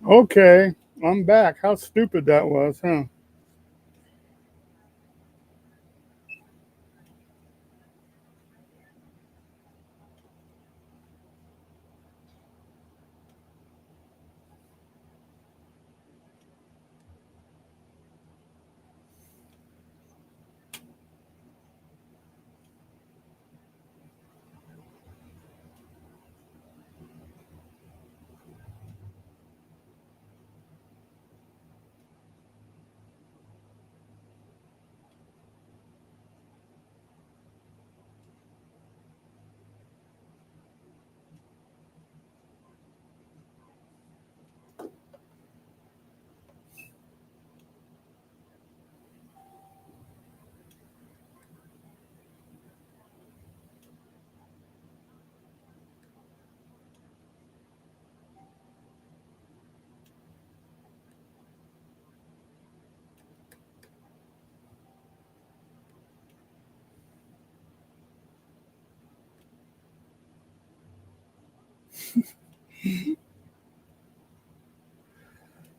Okay, I'm back. How stupid that was, huh?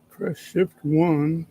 Press shift 1.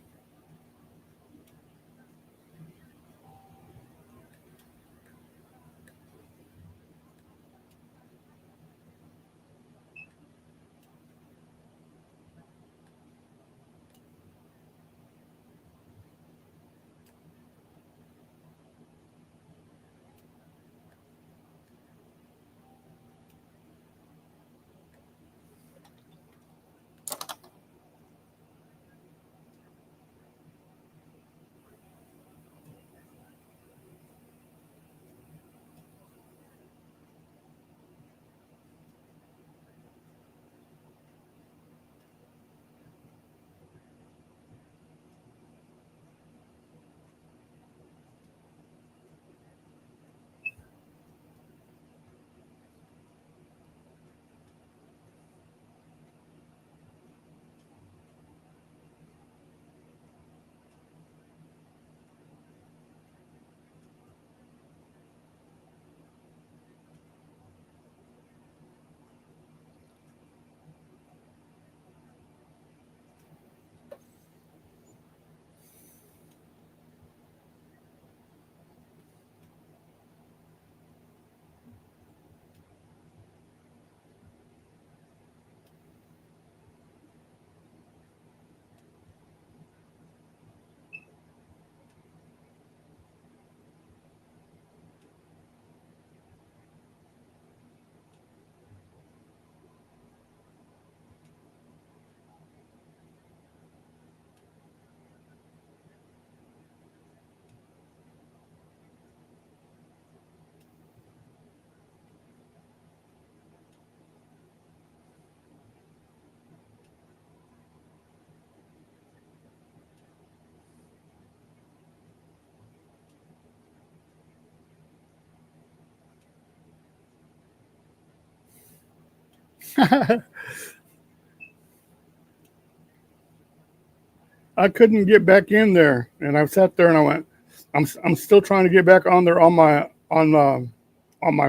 I couldn't get back in there, and I sat there and I went, I'm still trying to get back on there on my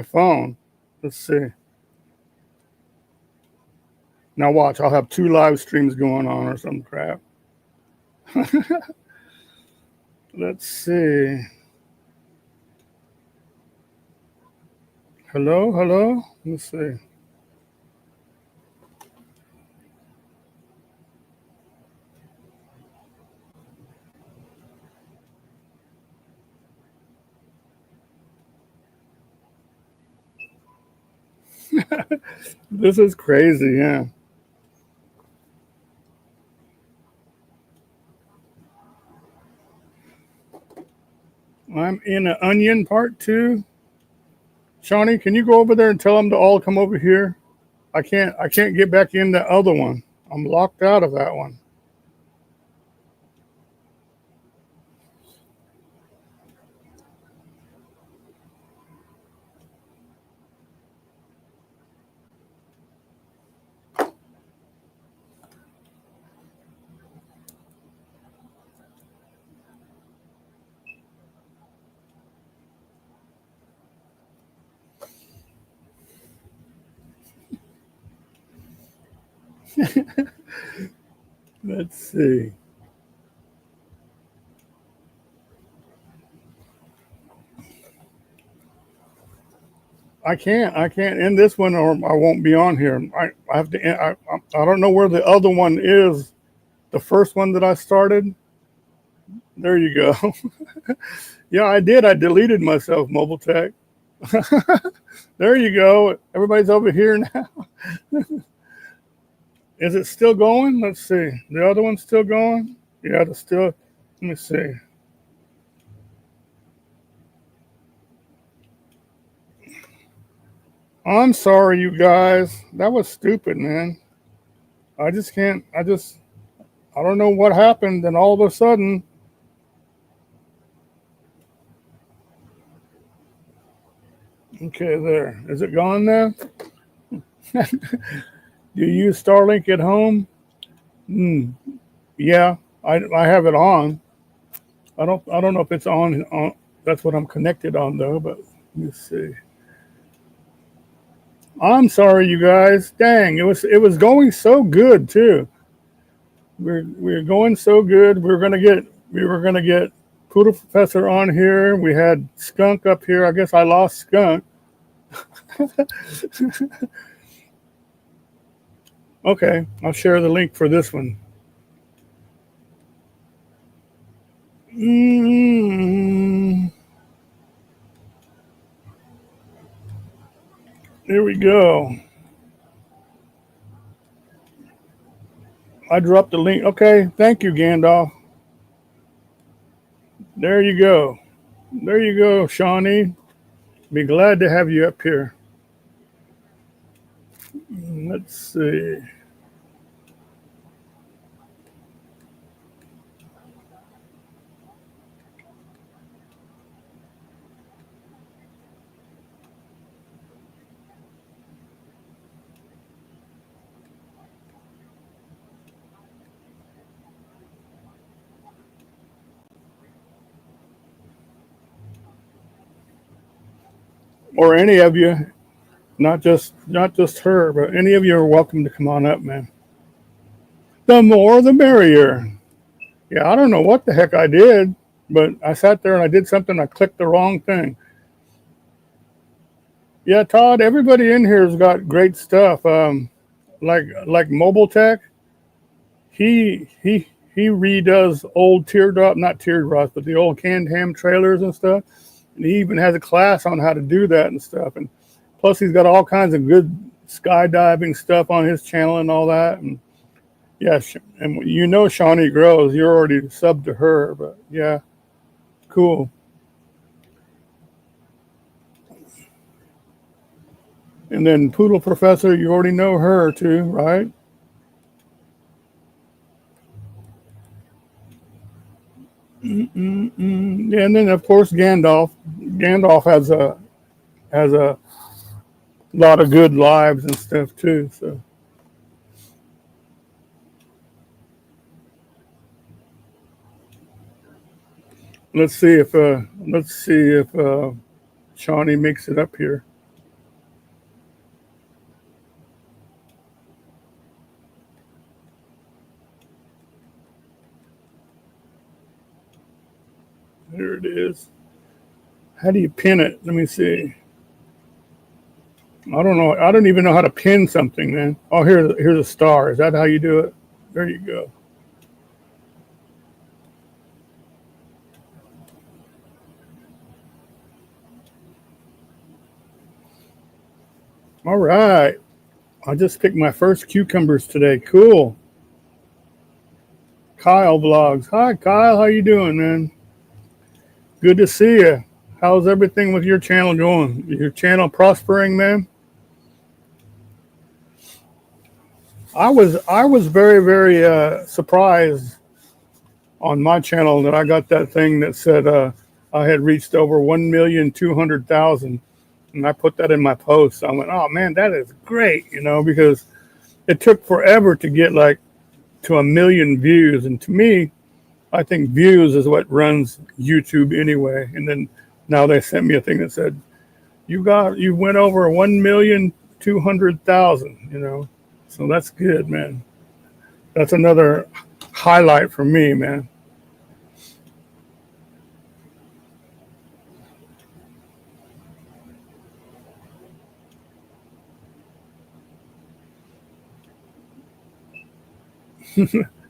phone. Let's see. Now watch, I'll have 2 live streams going on or some crap. Let's see. Hello, hello. Let's see. This is crazy, yeah. I'm in an onion part 2. Shawnee, can you go over there and tell them to all come over here? I can't get back in the other one. I'm locked out of that one. Let's see. I can't end this one or I won't be on here. I have to end, I don't know where the other one is. The first one that I started. There you go. Yeah, I did. I deleted myself, Mobile Tech. There you go. Everybody's over here now. Is it still going? Let's see. The other one's still going? Yeah, it's still. Let me see. I'm sorry, you guys. That was stupid, man. I just can't. I don't know what happened. And all of a sudden, okay, there. Is it gone now? Do you use Starlink at home? Yeah, I have it on. I don't know if it's on. That's what I'm connected on though. But let me see. I'm sorry, you guys. Dang, it was going so good too. We're going so good. We were gonna get Poodle Professor on here. We had Skunk up here. I guess I lost Skunk. Okay, I'll share the link for this one. Here we go. I dropped the link. Okay, thank you, Gandalf. There you go. There you go, Shawnee. Be glad to have you up here. Let's see. Or any of you, not just her, but any of you are welcome to come on up, man. The more, the merrier. Yeah, I don't know what the heck I did, but I sat there and I did something. I clicked the wrong thing. Yeah, Todd. Everybody in here has got great stuff. Like Mobile Tech. He redoes old not teardrops, but the old canned ham trailers and stuff. And he even has a class on how to do that and stuff. And plus, he's got all kinds of good skydiving stuff on his channel and all that. And yeah, and you know Shawnee Grows. You're already subbed to her, but yeah, cool. And then Poodle Professor, you already know her too, right? Yeah, and then of course Gandalf. Gandalf has a lot of good lives and stuff too. So let's see if Shawnee makes it up here. Here it is. How do you pin it? Let me see. I don't know. I don't even know how to pin something, man. Oh, here's a star. Is that how you do it? There you go. All right. I just picked my first cucumbers today. Cool. Kyle vlogs. Hi, Kyle. How you doing, man? Good to see you. How's everything with your channel going? Your channel prospering, man? I was very, very surprised on my channel that I got that thing that said I had reached over 1,200,000, and I put that in my post. I went, oh man, that is great, because it took forever to get like to 1 million views, and to me, I think views is what runs YouTube anyway. And then now they sent me a thing that said you went over 1,200,000, So that's good, man. That's another highlight for me, man.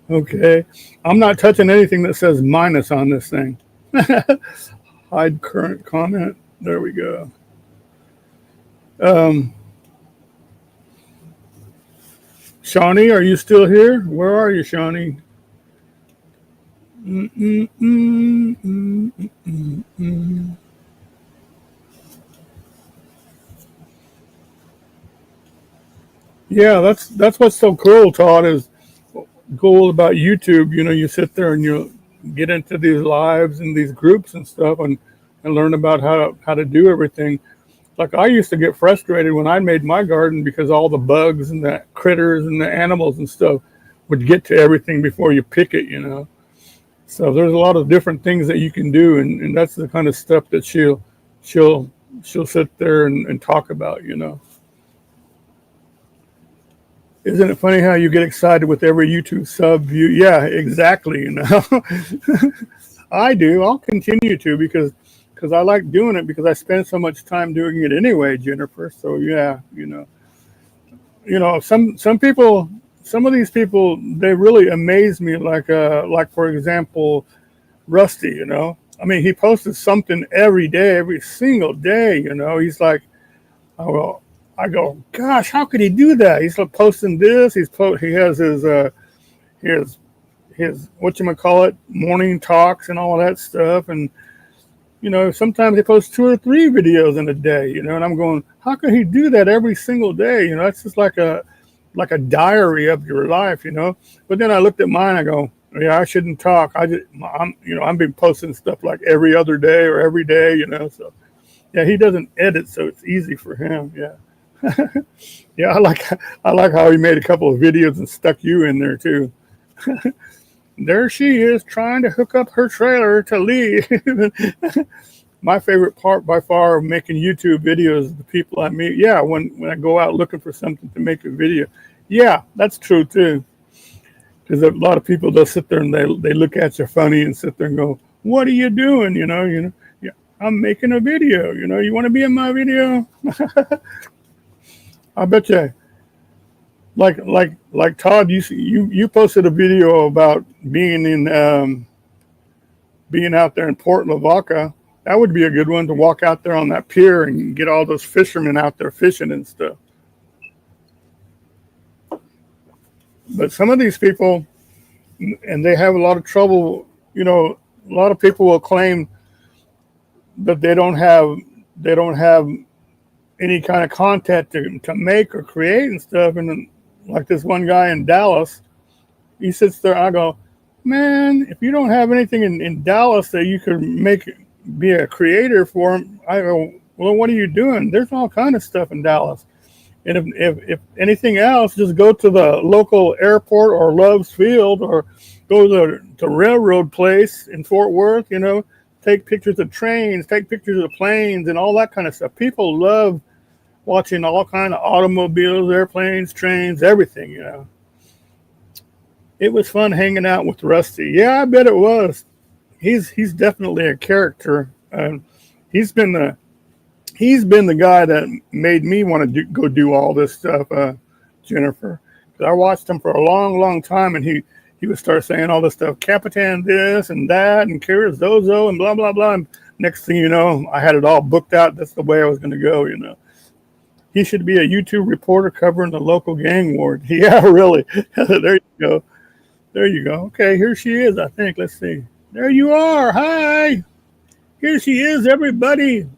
Okay. I'm not touching anything that says minus on this thing. Hide current comment. There we go. Um, Shawnee, are you still here? Where are you, Shawnee? Mm, mm, mm, mm, mm, mm, mm. Yeah, that's what's so cool, Todd, is cool about YouTube. You know, you sit there and you get into these lives and these groups and stuff and learn about how to do everything. Like I used to get frustrated when I made my garden because all the bugs and the critters and the animals and stuff would get to everything before you pick it, you know. So there's a lot of different things that you can do, and that's the kind of stuff that she'll she'll sit there and talk about, you know. Isn't it funny how you get excited with every YouTube sub view? Yeah, exactly. You know, I do. I'll continue to because I like doing it because I spend so much time doing it anyway, Jennifer. So yeah, some people, some of these people, they really amaze me. Like for example, Rusty. You know, I mean, he posted something every day, every single day. You know, he's like, oh, I go, gosh, how could he do that? He's like posting this. He has his his whatchamacallit morning talks and all of that stuff. And sometimes he posts 2 or 3 videos in a day. And I'm going, how can he do that every single day? It's just like a diary of your life. But then I looked at mine. I go, yeah, I shouldn't talk. I'm been posting stuff like every other day or every day. So yeah, he doesn't edit, so it's easy for him. Yeah. Yeah, I like how he made a couple of videos and stuck you in there too. There she is trying to hook up her trailer to leave. My favorite part by far of making YouTube videos is the people I meet. Yeah, when I go out looking for something to make a video. Yeah, that's true too. Because a lot of people, they'll sit there and they look at you funny and sit there and go, "What are you doing?" Yeah, I'm making a video. You want to be in my video? I bet you, like Todd, you posted a video about being out there in Port Lavaca. That would be a good one to walk out there on that pier and get all those fishermen out there fishing and stuff. But some of these people, and they have a lot of trouble. A lot of people will claim that they don't have any kind of content to make or create and stuff. And then, like this one guy in Dallas, he sits there. I go, man, if you don't have anything in Dallas that you could be a creator for him, I go, well, what are you doing? There's all kind of stuff in Dallas. And if anything else, just go to the local airport or Love's Field or go to the railroad place in Fort Worth, take pictures of trains, take pictures of planes and all that kind of stuff. People love watching all kind of automobiles, airplanes, trains, everything. It was fun hanging out with Rusty. Yeah, I bet it was. He's definitely a character. He's been the he's been the guy that made me want to go do all this stuff, Jennifer. 'Cause I watched him for a long, long time, and he would start saying all this stuff, Capitan this and that, and Kira Zozo, and blah blah blah. And next thing you know, I had it all booked out. That's the way I was going to go. He should be a YouTube reporter covering the local gang war. Yeah, really. There you go. There you go. Okay, here she is, I think. Let's see. There you are. Hi. Here she is, everybody.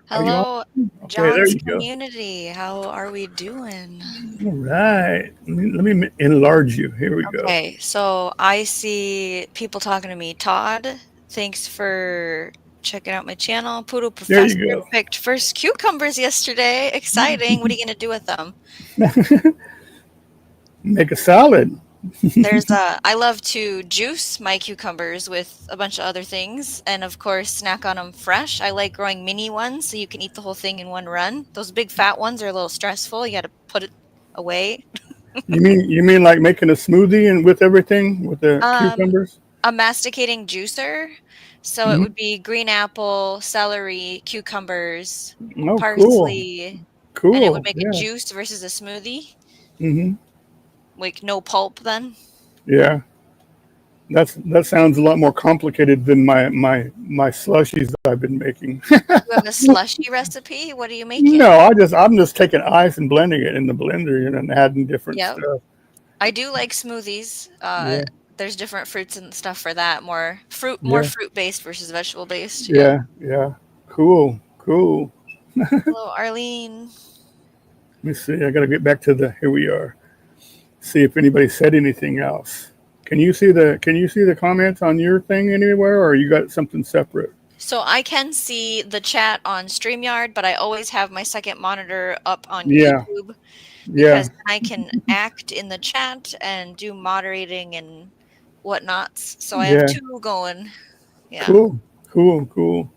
Are you on? Hello, Okay, there John's you go. community. How are we doing? All right. Let me enlarge you. Here we go. Okay, so I see people talking to me. Todd, thanks for checking out my channel. Poodle There Professor you go. picked first cucumbers yesterday. Exciting. What are you going to do with them? Make a salad. I love to juice my cucumbers with a bunch of other things and of course snack on them fresh. I like growing mini ones so you can eat the whole thing in one run. Those big fat ones are a little stressful. You got to put it away. You mean like making a smoothie and with everything with the Um, cucumbers? a masticating juicer. So it Hmm. would be green apple, celery, cucumbers, Oh, cool, parsley, and it would cool. make a Yeah. juice versus a smoothie. Hmm. Like no pulp then. Yeah. That sounds a lot more complicated than my slushies that I've been making. You have a slushy recipe? What are you No, making? I'm just taking ice and blending it in the blender, and adding different Yep. stuff. I do like smoothies. Yeah. There's different fruits and stuff for that. More Yeah. fruit based versus vegetable based. Yeah. Yeah. Yeah. Cool. Cool. Hello, Arlene. Let me see. I got to get back to the. Here we are. See if anybody said anything else. Can you see the comments on your thing anywhere, or you got something separate? So I can see the chat on StreamYard, but I always have my second monitor up on Yeah. YouTube Yeah. because I can act in the chat and do moderating and whatnots. So I have Yeah. two going. Yeah. Cool. Cool. Cool.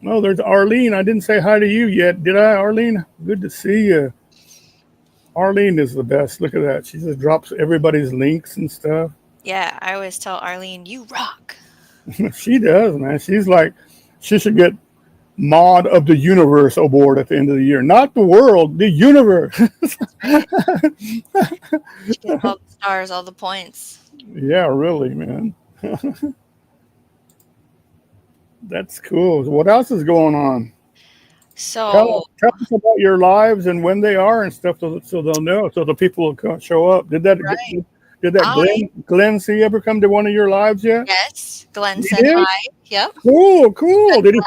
Oh, there's Arlene. I didn't say hi to you yet, did I, Arlene? Good to see you. Arlene is the best. Look at that. She just drops everybody's links and stuff. Yeah, I always tell Arlene, you rock. She does, man. She's like, she should get Mod of the Universe award at the end of the year. Not the world, the universe. Right? She gets all the stars, all the points. Yeah, really, man. That's cool. What else is going on? So Tell us about your lives and when they are and stuff, so they'll know, so the people will show up. right. Did that I Glenn C ever come to one of your lives yet? Yes. Glenn He said did. hi. Yep. Cool, cool. Said Glenn.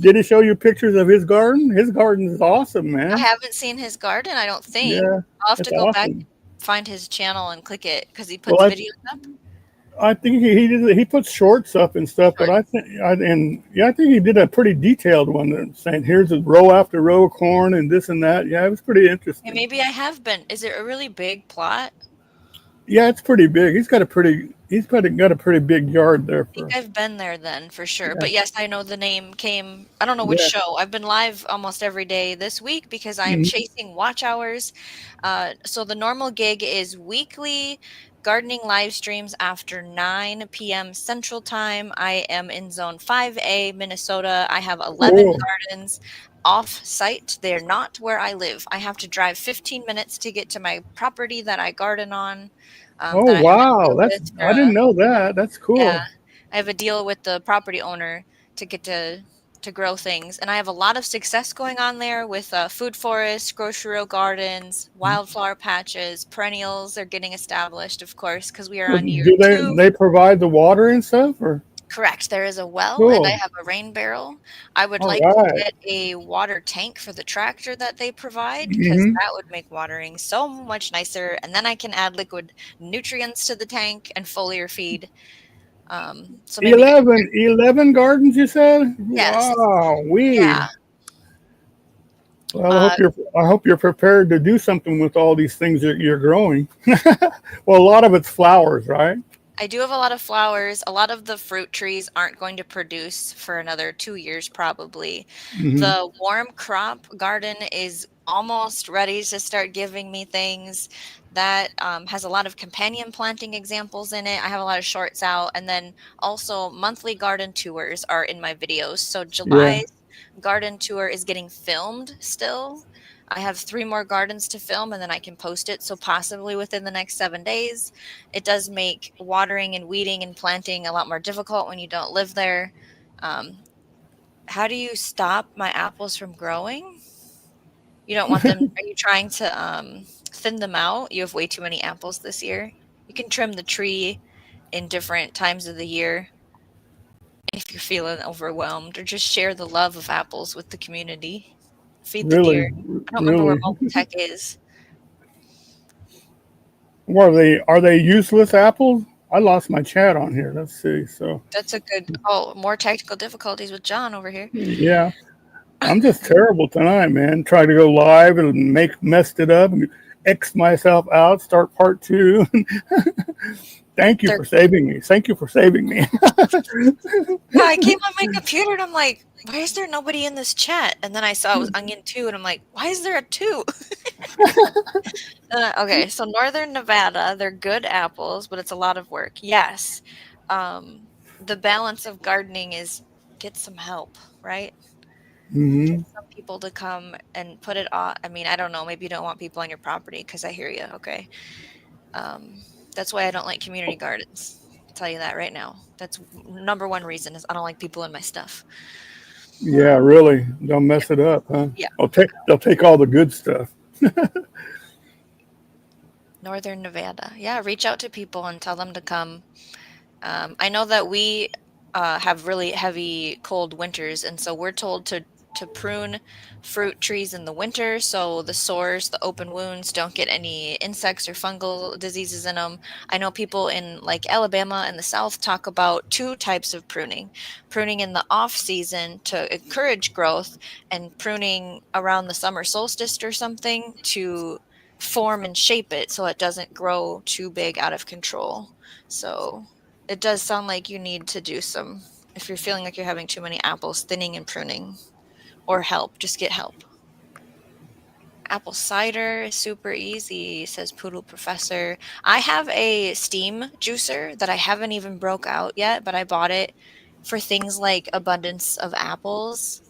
Did he show you pictures of his garden? His garden is awesome, I man. haven't seen his garden, I don't think. Yeah, I'll have that's to go back awesome. and find his channel and click it because he Well, puts videos up. I think he puts shorts up and stuff, but Short. I think he did a pretty detailed one that saying here's a row after row of corn and this and that. Yeah, it was pretty Yeah, interesting. maybe I have been. Is it a really big plot? Yeah, it's pretty big. He's probably got a pretty big yard there I think for. I've been there then for sure. Yeah, But yes, I know the name came. I don't know which yeah. show. I've been live almost every day this week because I am Mhm. chasing watch hours. So the normal gig is weekly gardening live streams after 9 p.m. Central Time. I am in Zone 5A, Minnesota. I have 11 Cool. gardens off site. They're not where I live. I have to drive 15 minutes to get to my property that I garden on. Oh That I have a wow, deal with for I didn't know that. That's yeah, cool. I have a deal with the property owner to get to grow things, and I have a lot of success going on there with food forests, grocery row gardens, wildflower patches, perennials are getting established, of course, because we are Well, on year do 2. they provide the water and stuff or? Correct. There is a well, and I Cool. have a rain barrel. I would All like to right. get a water tank for the tractor that they provide because Mm-hmm. that would make watering so much nicer. And then I can add liquid nutrients to the tank and foliar feed. So maybe get 11 gardens, you said? yes, Wow, yeah. we. Well, Uh, I hope you're prepared to do something with all these things that you're growing. Well, a lot of it's flowers, right? I do have a lot of flowers. A lot of the fruit trees aren't going to produce for another 2 years, probably. Mm-hmm. The warm crop garden is almost ready to start giving me things. That has a lot of companion planting examples in it. I have a lot of shorts out. And then also monthly garden tours are in my videos. So Yeah. July's garden tour is getting filmed still. I have 3 more gardens to film and then I can post it. So possibly within the next 7 days. It does make watering and weeding and planting a lot more difficult when you don't live there. Um, how do you stop my apples from growing? You don't want them. Are you trying to thin them out? You have way too many apples this year. You can trim the tree in different times of the year if you're feeling overwhelmed, or just share the love of apples with the community. Feed the deer. Really, I don't remember where really. Mobile Tech is. What are they useless apples? I lost my chat on here. Let's see. So, That's a good. Oh, more technical difficulties with John over here. yeah, I'm just terrible tonight, man. Trying to go live and messed it up and X myself out, start part 2. Thank you They're for saving me. Thank you for saving me. Yeah, I came on my computer and I'm like, why is there nobody in this chat? And then I saw it was Onion 2 and I'm like, why is there a 2? Okay, so Northern Nevada, they're good apples, but it's a lot of work. Yes. The balance of gardening is get some help, right? Get Hmm. some people to come and put it on. I mean, I don't know. Maybe you don't want people on your property because I hear you. Okay. That's why I don't like community gardens. I'll tell you that right now. That's number one reason is I don't like people in my stuff. Yeah, really. Don't Yep. mess it up, huh? Yeah. They'll take all the good stuff. Northern Nevada. Yeah, reach out to people and tell them to come. I know that we have really heavy cold winters, and so we're told to prune fruit trees in the winter so the sores, the open wounds, don't get any insects or fungal diseases in them. I know people in like Alabama and the South talk about two types of pruning: pruning in the off season to encourage growth, and pruning around the summer solstice or something to form and shape it so it doesn't grow too big out of control. So it does sound like you need to do some, if you're feeling like you're having too many apples, thinning and pruning, or help. Just get help. Apple cider is super easy, says Poodle Professor. I have a steam juicer that I haven't even broke out yet, but I bought it for things like abundance of apples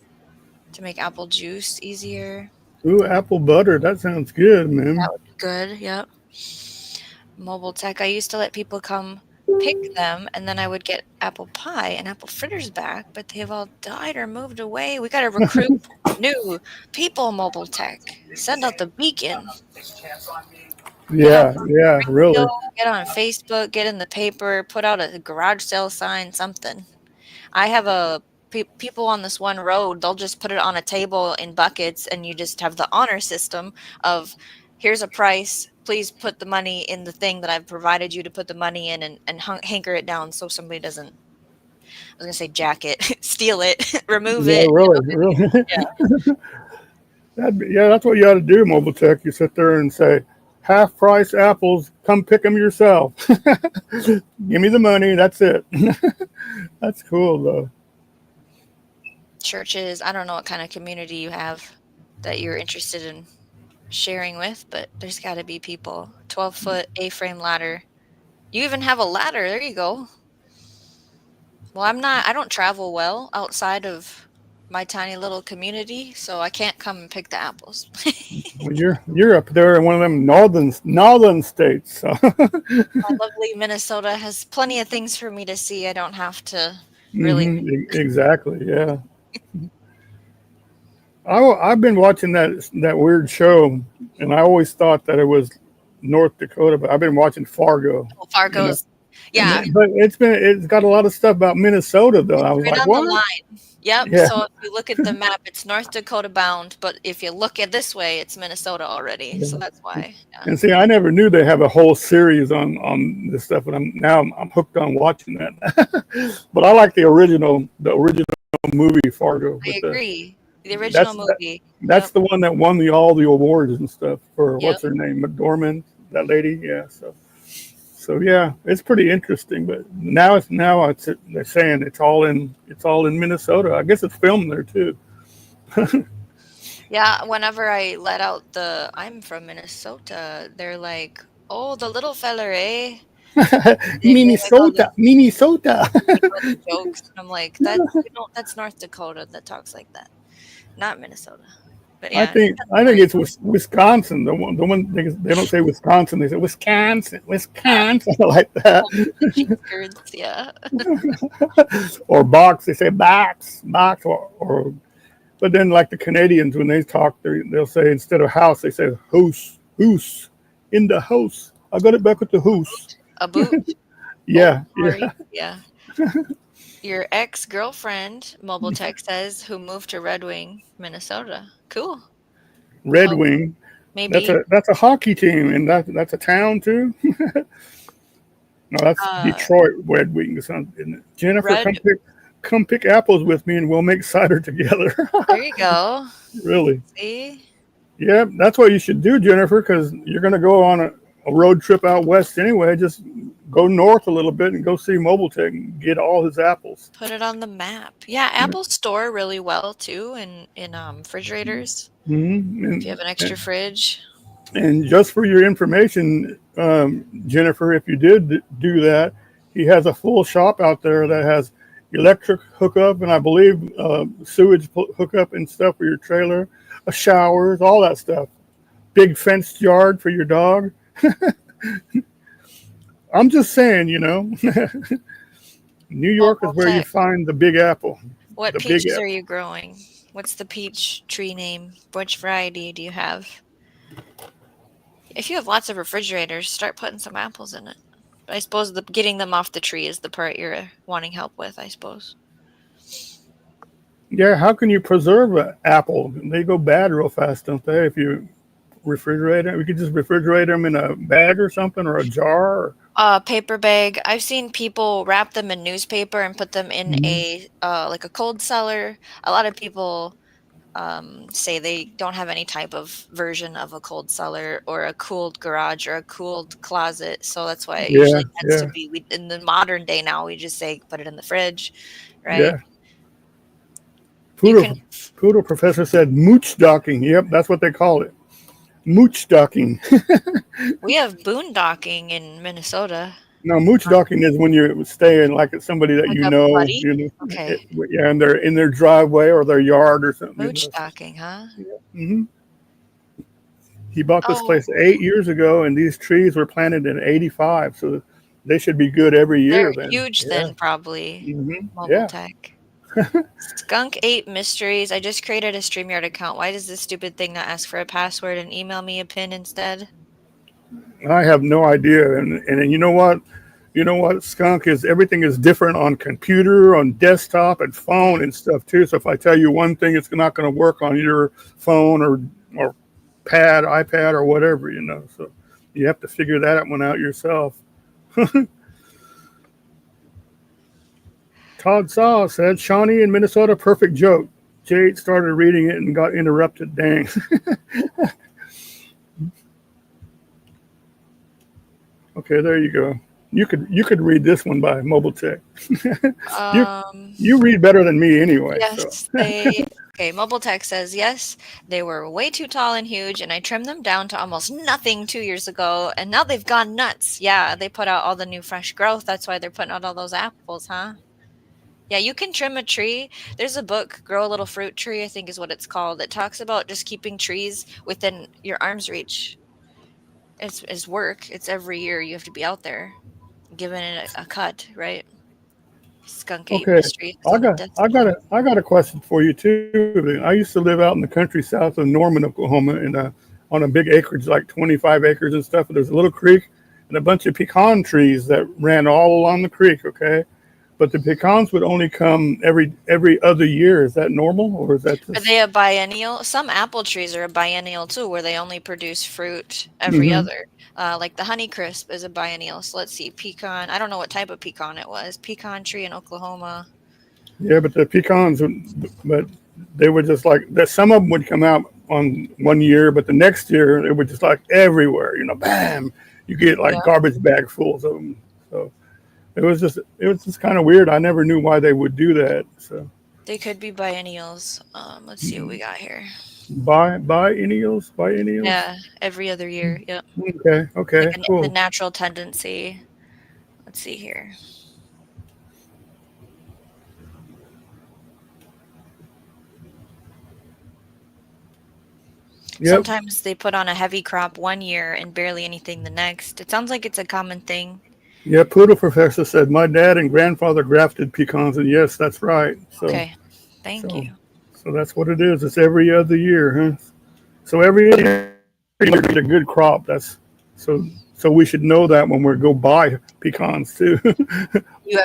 to make apple juice easier. Ooh, apple butter. That sounds good, That man. would be good. Yep. Mobile tech. I used to let people come pick them, and then I would get apple pie and apple fritters back, but they've all died or moved away. We got to recruit new people, mobile tech. Send out the beacon. Get on Yeah, yeah, radio, really. get on Facebook, get in the paper, put out a garage sale sign, something. I have a people on this one road, they'll just put it on a table in buckets, and you just have the honor system of here's a price. Please put the money in the thing that I've provided you to put the money in, and hanker it down so somebody doesn't, I was going to say jack it, steal it, remove Yeah, it. really, really. Yeah. Yeah, that's what you ought to do, mobile tech. You sit there and say, half price apples, come pick them yourself. Give me the money. That's it. That's cool, though. Churches, I don't know what kind of community you have that you're interested in sharing with, but there's got to be people. 12-foot A-frame ladder. You even have a ladder. There you go. Well, I don't travel well outside of my tiny little community, so I can't come and pick the apples. Well, you're up there in one of them northern states. So. My lovely Minnesota has plenty of things for me to see. I don't have to really. Exactly. Yeah. I've been watching that weird show, and I always thought that it was North Dakota, but I've been watching Fargo. Well, You know, Fargo's, yeah, but it's got a lot of stuff about Minnesota though. I was right like, on the what? line. Yep. Yeah. So if you look at the map, it's North Dakota bound, but if you look at this way, it's Minnesota already. So that's why. Yeah. And see, I never knew they have a whole series on this stuff, and I'm hooked on watching that. But I like the original movie Fargo. I With agree. The original that's movie. that's Yep. the one that won all the awards and stuff for Yep. what's her name, McDormand, that lady. Yeah. So yeah, it's pretty interesting. But now they're saying it's all in Minnesota. I guess it's filmed there too. Yeah, whenever I let out I'm from Minnesota, they're like, "Oh, the little feller, eh?" They make all the Minnesota. jokes. And I'm like, that's North Dakota that talks like that, not Minnesota. But I yeah, think I think it's Wisconsin. The one they don't say Wisconsin. They say Wisconsin like that. cheese curds, yeah. Or box. They say box. Or but then like the Canadians when they talk, they'll say instead of house they say hoose in the house. I got it back with the hoose. A boot. Oh, Yeah, sorry. yeah. Yeah. Your ex-girlfriend, Mobile Tech says, who moved to Red Wing, Minnesota. Cool. Red Well, Wing. That's maybe a hockey team, and that's a town too. No, that's uh Detroit Red Wings. Isn't it? Jennifer, Red. come pick apples with me, and we'll make cider together. There you go. Really? See? Yeah, that's what you should do, Jennifer, because you're going to go on a road trip out west anyway, just go north a little bit and go see Mobile Tech and get all his apples. Put it on the map. Yeah, apples store really well too in refrigerators. Mm-hmm. If you have an extra fridge. And just for your information, Jennifer, if you did do that, he has a full shop out there that has electric hookup and I believe sewage hookup and stuff for your trailer, showers, all that stuff. Big fenced yard for your dog. I'm just saying, you know, New York is where you find the Big Apple. What peaches are you growing? What's the peach tree name? Which variety do you have? If you have lots of refrigerators, start putting some apples in it. I suppose getting them off the tree is the part you're wanting help with, I suppose. Yeah, how can you preserve an apple? They go bad real fast, don't they? If you refrigerate them, we could just refrigerate them in a bag or something, or a jar. Paper bag. I've seen people wrap them in newspaper and put them in a like a cold cellar. A lot of people say they don't have any type of version of a cold cellar or a cooled garage or a cooled closet, so that's why it usually tends to be. In the modern day now, we just say put it in the fridge, right? Yeah. Poodle Professor said mooch docking. Yep, that's what they call it. Mooch docking. We have boondocking in Minnesota. No, mooch docking is when you're staying like at somebody that like you know. Okay. And they're in their driveway or their yard or something. Mooch docking, huh? Yeah. Mm-hmm. He bought this place 8 years ago, and these trees were planted in '85, so they should be good every year. They're huge then, probably. Mm-hmm. Mobile Tech. Skunk 8 Mysteries. I just created a StreamYard account. Why does this stupid thing not ask for a password and email me a pin instead? I have no idea. And you know what? You know what, Skunk, is everything is different on computer, on desktop, and phone and stuff too. So if I tell you one thing, it's not going to work on your phone or pad, iPad, or whatever, you know. So you have to figure that one out yourself. Todd Saw said, Shawnee in Minnesota, perfect joke. Jade started reading it and got interrupted. Dang. Okay, there you go. You could read this one by Mobile Tech. You read better than me anyway. Yes, so. Okay, Mobile Tech says, yes, they were way too tall and huge, and I trimmed them down to almost nothing 2 years ago, and now they've gone nuts. Yeah, they put out all the new fresh growth. That's why they're putting out all those apples, huh? Yeah, you can trim a tree. There's a book, Grow a Little Fruit Tree, I think is what it's called. It talks about just keeping trees within your arm's reach. It's work. It's every year you have to be out there giving it a cut, right? Skunk 8 Mystery. I got a question for you too. I used to live out in the country south of Norman, Oklahoma, on a big acreage, like 25 acres and stuff. There's a little creek and a bunch of pecan trees that ran all along the creek. Okay. But the pecans would only come every other year. Is that normal, or is that just... Are they a biennial? Some apple trees are a biennial too, where they only produce fruit every other. Like the Honeycrisp is a biennial. So let's see, pecan. I don't know what type of pecan it was. Pecan tree in Oklahoma. Yeah, but the pecans, but they were just like that. Some of them would come out on 1 year, but the next year it would just like everywhere. You know, bam! You get like garbage bag fulls of them. So. It was just kind of weird. I never knew why they would do that. So they could be biennials. Let's see what we got here. Biennials? Yeah, every other year. Yep. Okay. Like cool. The natural tendency. Let's see here. Yep. Sometimes they put on a heavy crop 1 year and barely anything the next. It sounds like it's a common thing. Yeah, Poodle Professor said, my dad and grandfather grafted pecans, and yes, that's right. So, okay, thank you. So that's what it is. It's every other year, huh? So every year you get a good crop. So we should know that when we go buy pecans too.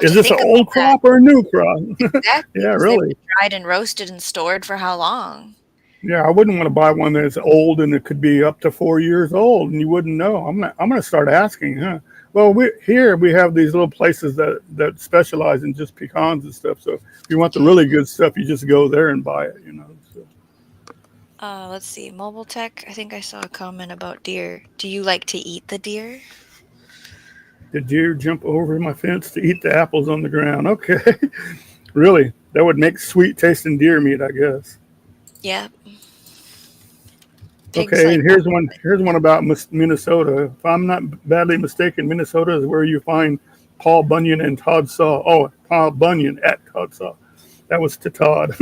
Is this an old crop or a new crop? Exactly. Yeah, really. Dried and roasted and stored for how long? Yeah, I wouldn't want to buy one that's old and it could be up to 4 years old, and you wouldn't know. I'm gonna start asking, huh? Well, we have these little places that specialize in just pecans and stuff. So if you want the really good stuff, you just go there and buy it, you know. So. Let's see. Mobile Tech. I think I saw a comment about deer. Do you like to eat the deer? The deer jump over my fence to eat the apples on the ground. Okay. Really? That would make sweet tasting deer meat, I guess. Yeah. Pigs Okay, like and that. here's one about Minnesota. If I'm not badly mistaken, Minnesota is where you find Paul Bunyan and Todd Saw. Oh, Paul Bunyan at Todd Saw. That was to Todd.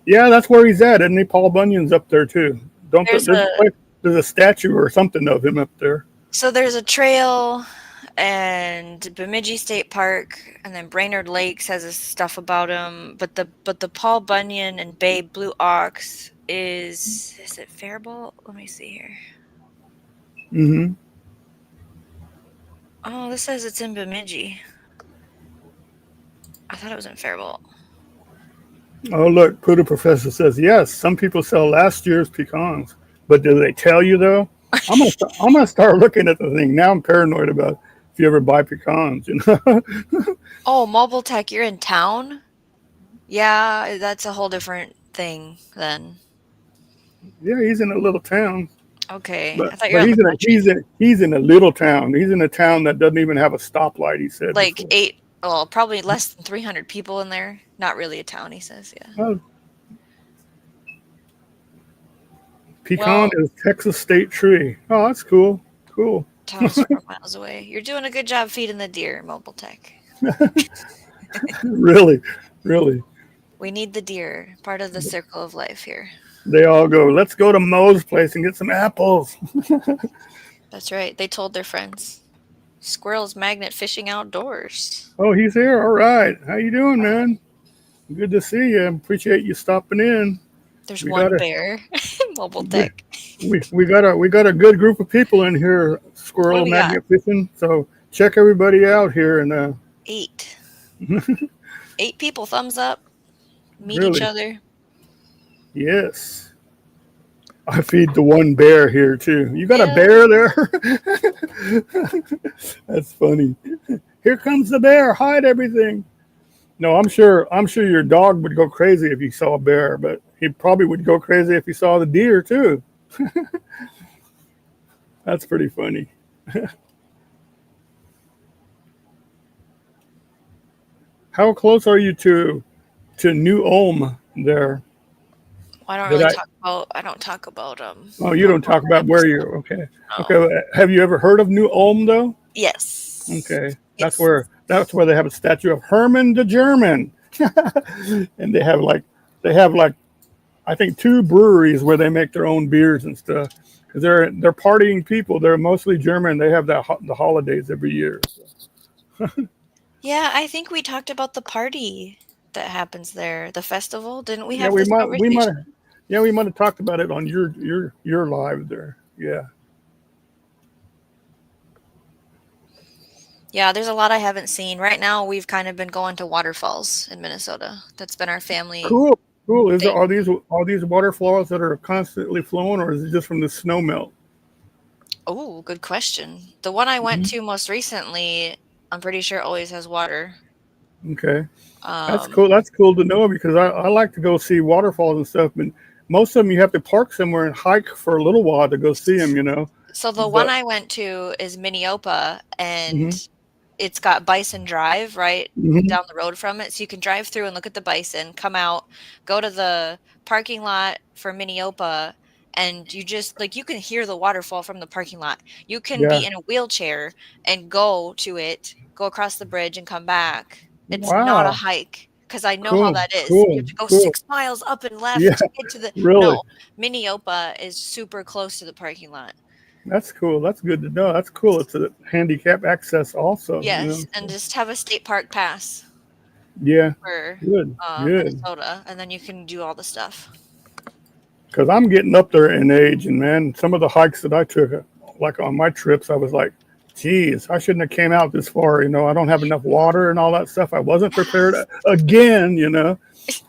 Yeah, that's where he's at, isn't he? Paul Bunyan's up there too. Don't There's there's a a place, there's a statue or something of him up there. there's a trail and Bemidji State Park, and then Brainerd Lakes has this stuff about him. But the Paul Bunyan and Babe Blue Ox is it Faribault? Let me see here. Mm-hmm. Oh, this says it's in Bemidji. I thought it was in Faribault. Oh, look, Poodle Professor says, yes, some people sell last year's pecans. But do they tell you, though? I'm gonna start looking at the thing. Now I'm paranoid about if you ever buy pecans, you know? Oh, Mobile Tech, you're in town? Yeah, that's a whole different thing then. Yeah, he's in a little town. Okay, But I thought you were but out in he's the in country. he's in a little town. He's in a town that doesn't even have a stoplight, he said Like before. probably less than 300 people in there. Not really a town, he says, yeah. Oh, pecan Well, is Texas state tree. Oh, that's cool. Cool. town's 4 miles away. You're doing a good job feeding the deer, Mobile Tech. Really, really. We need the deer, part of the circle of life here. They all go, let's go to Moe's place and get some apples. That's right. They told their friends. Squirrels magnet fishing outdoors. Oh, he's here. All right. How you doing, man? Good to see you. Appreciate you stopping in. There's We got one a bear. Mobile we, Tech. we got a good group of people in here, What do squirrel we got? magnet fishing. So check everybody out here and 8. 8 people, thumbs up. Meet each really, other. yes. I feed the one bear here too. You got a Yeah. bear there? That's funny. Here comes the bear. Hide everything. No, I'm sure your dog would go crazy if he saw a bear, but he probably would go crazy if he saw the deer too. That's pretty funny. How close are you to New Ulm there? I don't Did really I? talk about Oh, you don't talk about where you're. Okay. no. Okay. Have you ever heard of New Ulm though? Yes. Okay. Yes. That's where they have a statue of Herman the German, and they have like I think 2 breweries where they make their own beers and stuff. Because they're partying people. They're mostly German. They have the holidays every year. Yeah, I think we talked about the party that happens there, the festival. Didn't we Yeah, have this we might conversation? yeah, we might have talked about it on your live there. Yeah. Yeah, there's a lot I haven't seen. Right now, we've kind of been going to waterfalls in Minnesota. That's been our family Cool. Cool. thing. Are these waterfalls that are constantly flowing, or is it just from the snow melt? Oh, good question. The one I went Mhm. to most recently, I'm pretty sure always has water. Okay. That's Um, cool. That's cool to know because I like to go see waterfalls and stuff, but most of them you have to park somewhere and hike for a little while to go see them, you know. so the one But I went to is Minneopa, and hmm it's got Bison Drive right hmm down the road from it. So you can drive through and look at the bison, come out, go to the parking lot for Minneopa, and you just like you can hear the waterfall from the parking lot. You can yeah. be in a wheelchair and go to it, go across the bridge and come back. It's not a Wow. hike because I know how Cool. that is. You have Cool. to go Cool. 6 miles up and Yeah. left to get to the Really. no. Minneopa is super close to the parking lot. That's cool. That's good to know. That's cool. It's a handicap access also, you know. Yes, and just have a state park pass Yeah. for Good. Good. Minnesota, and then you can do all the stuff. Because I'm getting up there in age, and man, some of the hikes that I took, like on my trips, I was like, geez, I shouldn't have came out this far. You know, I don't have enough water and all that stuff. I wasn't prepared again. You know,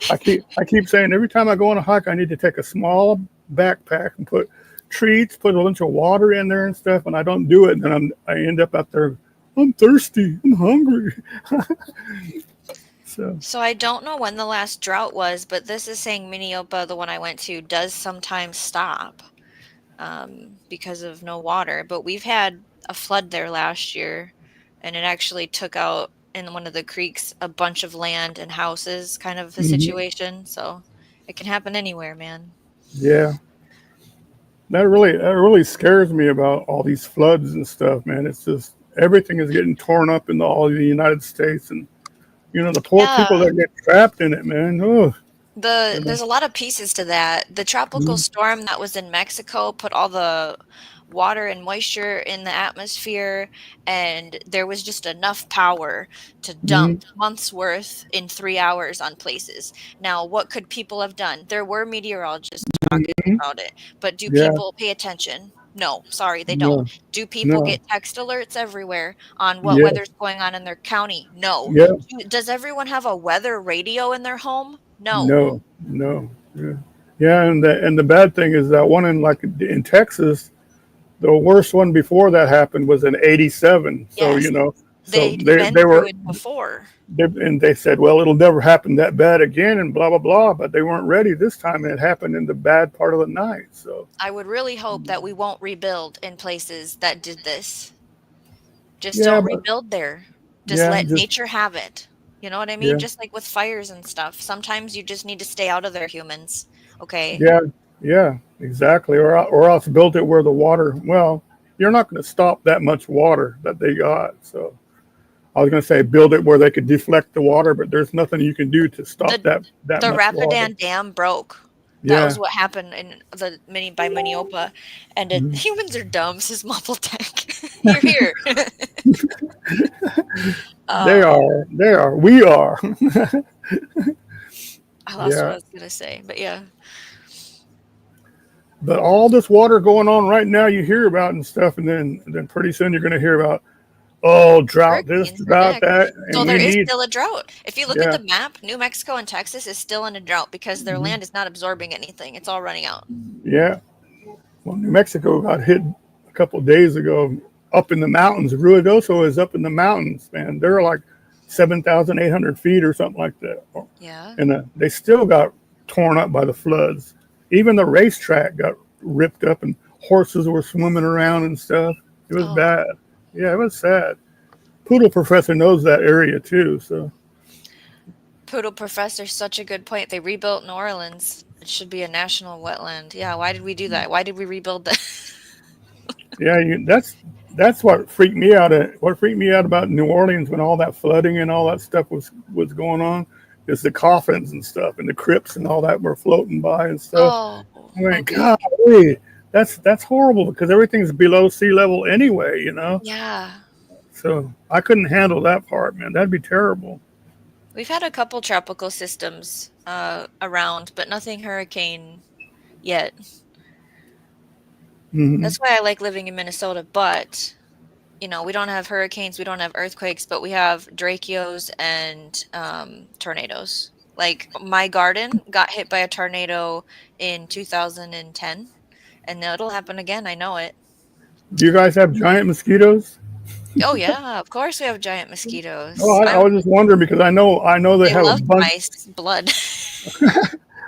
I keep saying every time I go on a hike, I need to take a small backpack and put treats, put a bunch of water in there and stuff, and I don't do it. And then I end up out there. I'm thirsty. I'm hungry. So I don't know when the last drought was, but this is saying Minneopa, the one I went to, does sometimes stop because of no water. But we've had a flood there last year, and it actually took out in one of the creeks a bunch of land and houses, kind of a situation. So it can happen anywhere, man. Yeah. That really scares me about all these floods and stuff, man. It's just everything is getting torn up in all the United States, and the poor people Yeah. that get trapped in it, man. Oh, There's a lot of pieces to that. The tropical storm that was in Mexico put all the water and moisture in the atmosphere, and there was just enough power to dump months worth in 3 hours on places. Now, what could people have done? There were meteorologists talking about it, but do yeah, people pay attention? No, sorry, they don't. no, Do people no, get text alerts everywhere on what yeah, weather's going on in their county? No. yeah, Does everyone have a weather radio in their home? No. no, no, yeah, yeah. And the bad thing is that one in Texas, the worst one before that happened was in '87. So Yes, so they'd they been they through were. it before. And they said, well, it'll never happen that bad again, and blah blah blah. But they weren't ready this time. It happened in the bad part of the night. So I would really hope that we won't rebuild in places that did this. Just yeah, don't but rebuild there. Just yeah, let just nature have it. You know what I mean? yeah, Just like with fires and stuff. Sometimes you just need to stay out of there, humans. Okay. yeah, yeah, exactly. Or else build it where the water. Well, you're not going to stop that much water that they got. So I was going to say build it where they could deflect the water, but there's nothing you can do to stop The that the much water. Rapidan Dam broke. That was Yeah. what happened in the mini by Minneopa. And Mhm. humans are dumb, says Muffle Tech. You're here. They uh, are. They are. We are. I lost what Yeah. I was gonna say, but yeah. But all this water going on right now, you hear about and stuff, and then pretty soon you're going to hear about, oh, drought this, Hurricanes are drought next. that, So and there we is need, still a drought. If you look at yeah. the map, New Mexico and Texas is still in a drought because their Mhm. land is not absorbing anything. It's all running out. Yeah. Well, New Mexico got hit a couple of days ago up in the mountains. Ruidoso is up in the mountains, man. They're like 7,800 feet or something like that. Yeah. And they still got torn up by the floods. Even the racetrack got ripped up, and horses were swimming around and stuff. It was Oh, bad. Yeah, it was sad. Poodle Professor knows that area too. So Poodle Professor, such a good point. They rebuilt New Orleans. It should be a national wetland. Yeah, why did we do that? Why did we rebuild that? yeah, that's what freaked me out. What freaked me out about New Orleans when all that flooding and all that stuff was going on is the coffins and stuff and the crypts and all that were floating by and stuff. Oh, I mean, okay. golly, that's horrible because everything's below sea level anyway. Yeah. So I couldn't handle that part, man. That'd be terrible. We've had a couple tropical systems around, but nothing hurricane yet. Hmm. That's why I like living in Minnesota, but we don't have hurricanes, we don't have earthquakes, but we have dracheos and tornadoes. Like my garden got hit by a tornado in 2010, and it'll happen again. I know it. Do you guys have giant mosquitoes? Oh yeah, of course we have giant Oh, mosquitoes. I was just wondering because I know they They have a love bunch. mice blood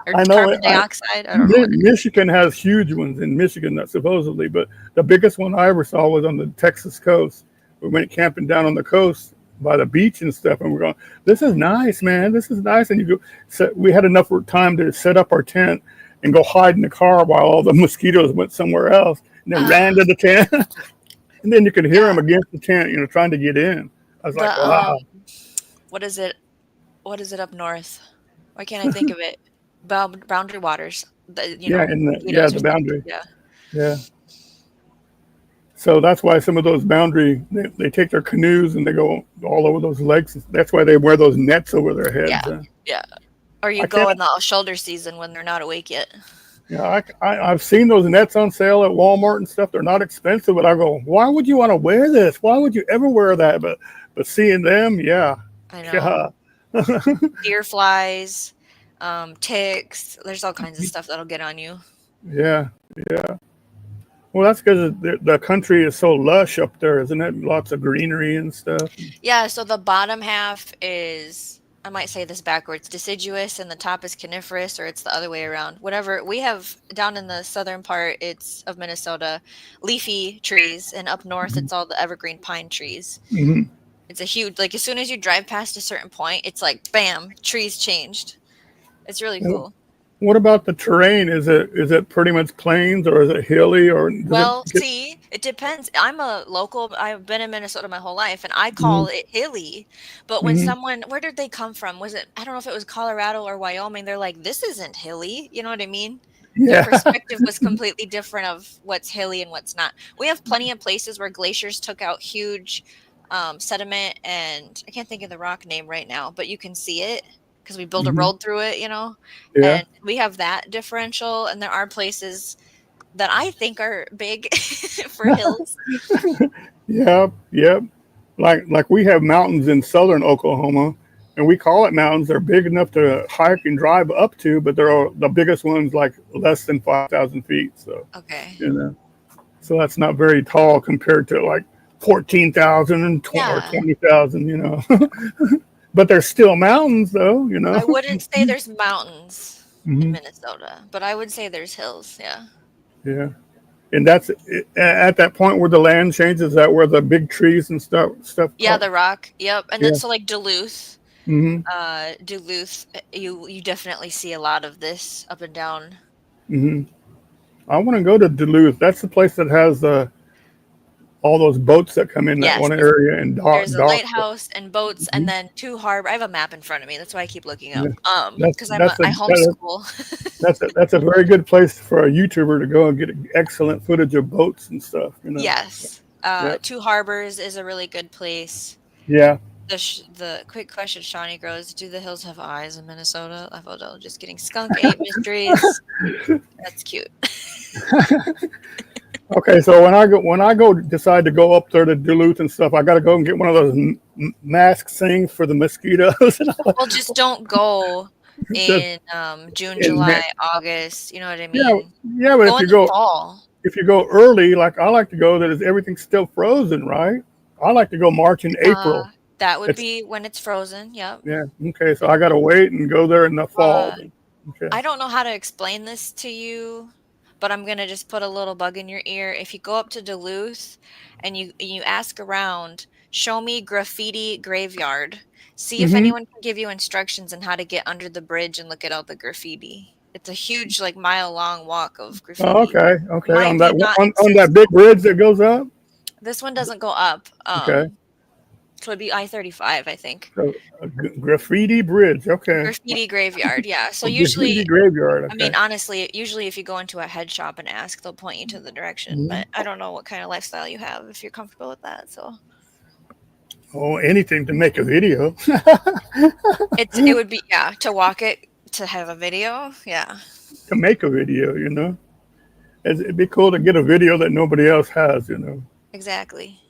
or I know carbon I, dioxide. I don't know what it is. Michigan has huge ones in Michigan, that supposedly, but the biggest one I ever saw was on the Texas coast. We went camping down on the coast by the beach and stuff, and we're going, "This is nice, man. This is nice." And you go, so we had enough time to set up our tent and go hide in the car while all the mosquitoes went somewhere else, and then ran to the tent, and then you could hear them Yeah, against the tent, trying to get in. I was the like, "Wow, what is it? What is it up north? Why can't I think of it? Boundary waters. yeah," and Mosquitoes or the something. boundary, Yeah. yeah. So that's why some of those boundary, they take their canoes and they go all over those lakes. That's why they wear those nets over their Yeah. heads. Yeah. Or you I go can't. in the shoulder season when they're not awake yet. I've seen those nets on sale at Walmart and stuff. They're not expensive, but I go, why would you want to wear this? Why would you ever wear that? But seeing them, yeah, I know. yeah, Deer flies, ticks. There's all kinds of stuff that'll get on you. yeah, yeah. Well, that's because the country is so lush up there, isn't it? Lots of greenery and stuff. Yeah, so the bottom half is I might say this backwards, deciduous and the top is coniferous, or it's the other way around. Whatever. We have down in the southern part, it's of Minnesota, leafy trees, and up north, it's all the evergreen pine trees. Mm-hmm. It's a huge, like as soon as you drive past a certain point, it's like, bam, trees changed. It's really cool. What about the terrain? Is it pretty much plains, or is it hilly, or does Well, it get? see, it depends. I'm a local. I've been in Minnesota my whole life, and I call it hilly. But when Mm-hmm. someone, where did they come from? Was it, I don't know if it was Colorado or Wyoming. They're like, this isn't hilly. You know what I mean? Their Yeah. perspective was completely different of what's hilly and what's not. We have plenty of places where glaciers took out huge sediment, and I can't think of the rock name right now, but you can see it because we built a Mm-hmm. road through it, you know, Yeah. and we have that differential. And there are places that I think are big for hills. Yep. Yep. Like we have mountains in southern Oklahoma, and we call it mountains. They're big enough to hike and drive up to, but they're the biggest ones like less than 5,000 feet. So Okay. you know, so that's not very tall compared to like 14,000 or Yeah. 20,000. You know, but they're still mountains, though. You know. I wouldn't say there's mountains in Hmm. Minnesota, but I would say there's hills. Yeah. Yeah. And that's at that point where the land changes. That where the big trees and stuff Yeah, are. the rock. Yep. And then Yeah. so like Duluth, Hmm. you definitely see a lot of this up and down. Hmm. I want to go to Duluth. That's the place that has all those boats that come in that Yes. one area and There's a dock. lighthouse and boats and Mhm. then two harbor. I have a map in front of me. That's why I keep looking Yeah. up. That's Because that's a I homeschool. that's a very good place for a YouTuber to go and get excellent footage of boats and stuff. You know. Yes. Yeah. Two Harbors is a really good place. Yeah. The quick question, Shawnee Grows, do the hills have eyes in Minnesota? I thought I was just kidding. Skunk Ape Mysteries. That's cute. Okay, so when I go decide to go up there to Duluth and stuff, I got to go and get one of those mask things for the mosquitoes and all Well, just don't go that. in June, And July, August. You know what I yeah, mean? yeah, but Go in the fall. if you go early, like I like to go, that is everything's still frozen, right? I like to go March and April. That would It's be when it's frozen. Yep. yeah, okay, so I got to wait and go there in the fall. Uh, Then. Okay. I don't know how to explain this to you, but I'm gonna just put a little bug in your ear. If you go up to Duluth and you ask around, show me graffiti graveyard. See if Mm-hmm. anyone can give you instructions on how to get under the bridge and look at all the graffiti. It's a huge, like mile-long walk of Oh, graffiti. okay, okay. Might be not On that big accessible. bridge that goes up. This one doesn't go up. Okay, So it'd be I-35, I think. so a graffiti bridge. Okay, Graffiti graveyard, yeah. So a graffiti usually, graveyard. I Okay. mean, honestly, usually if you go into a head shop and ask, they'll point you to the direction. Mhm. But I don't know what kind of lifestyle you have if you're comfortable with that. So Oh, anything to make a video. it would be, yeah, to walk it, to have a video. Yeah, To make a video, it'd be cool to get a video that nobody else has, exactly.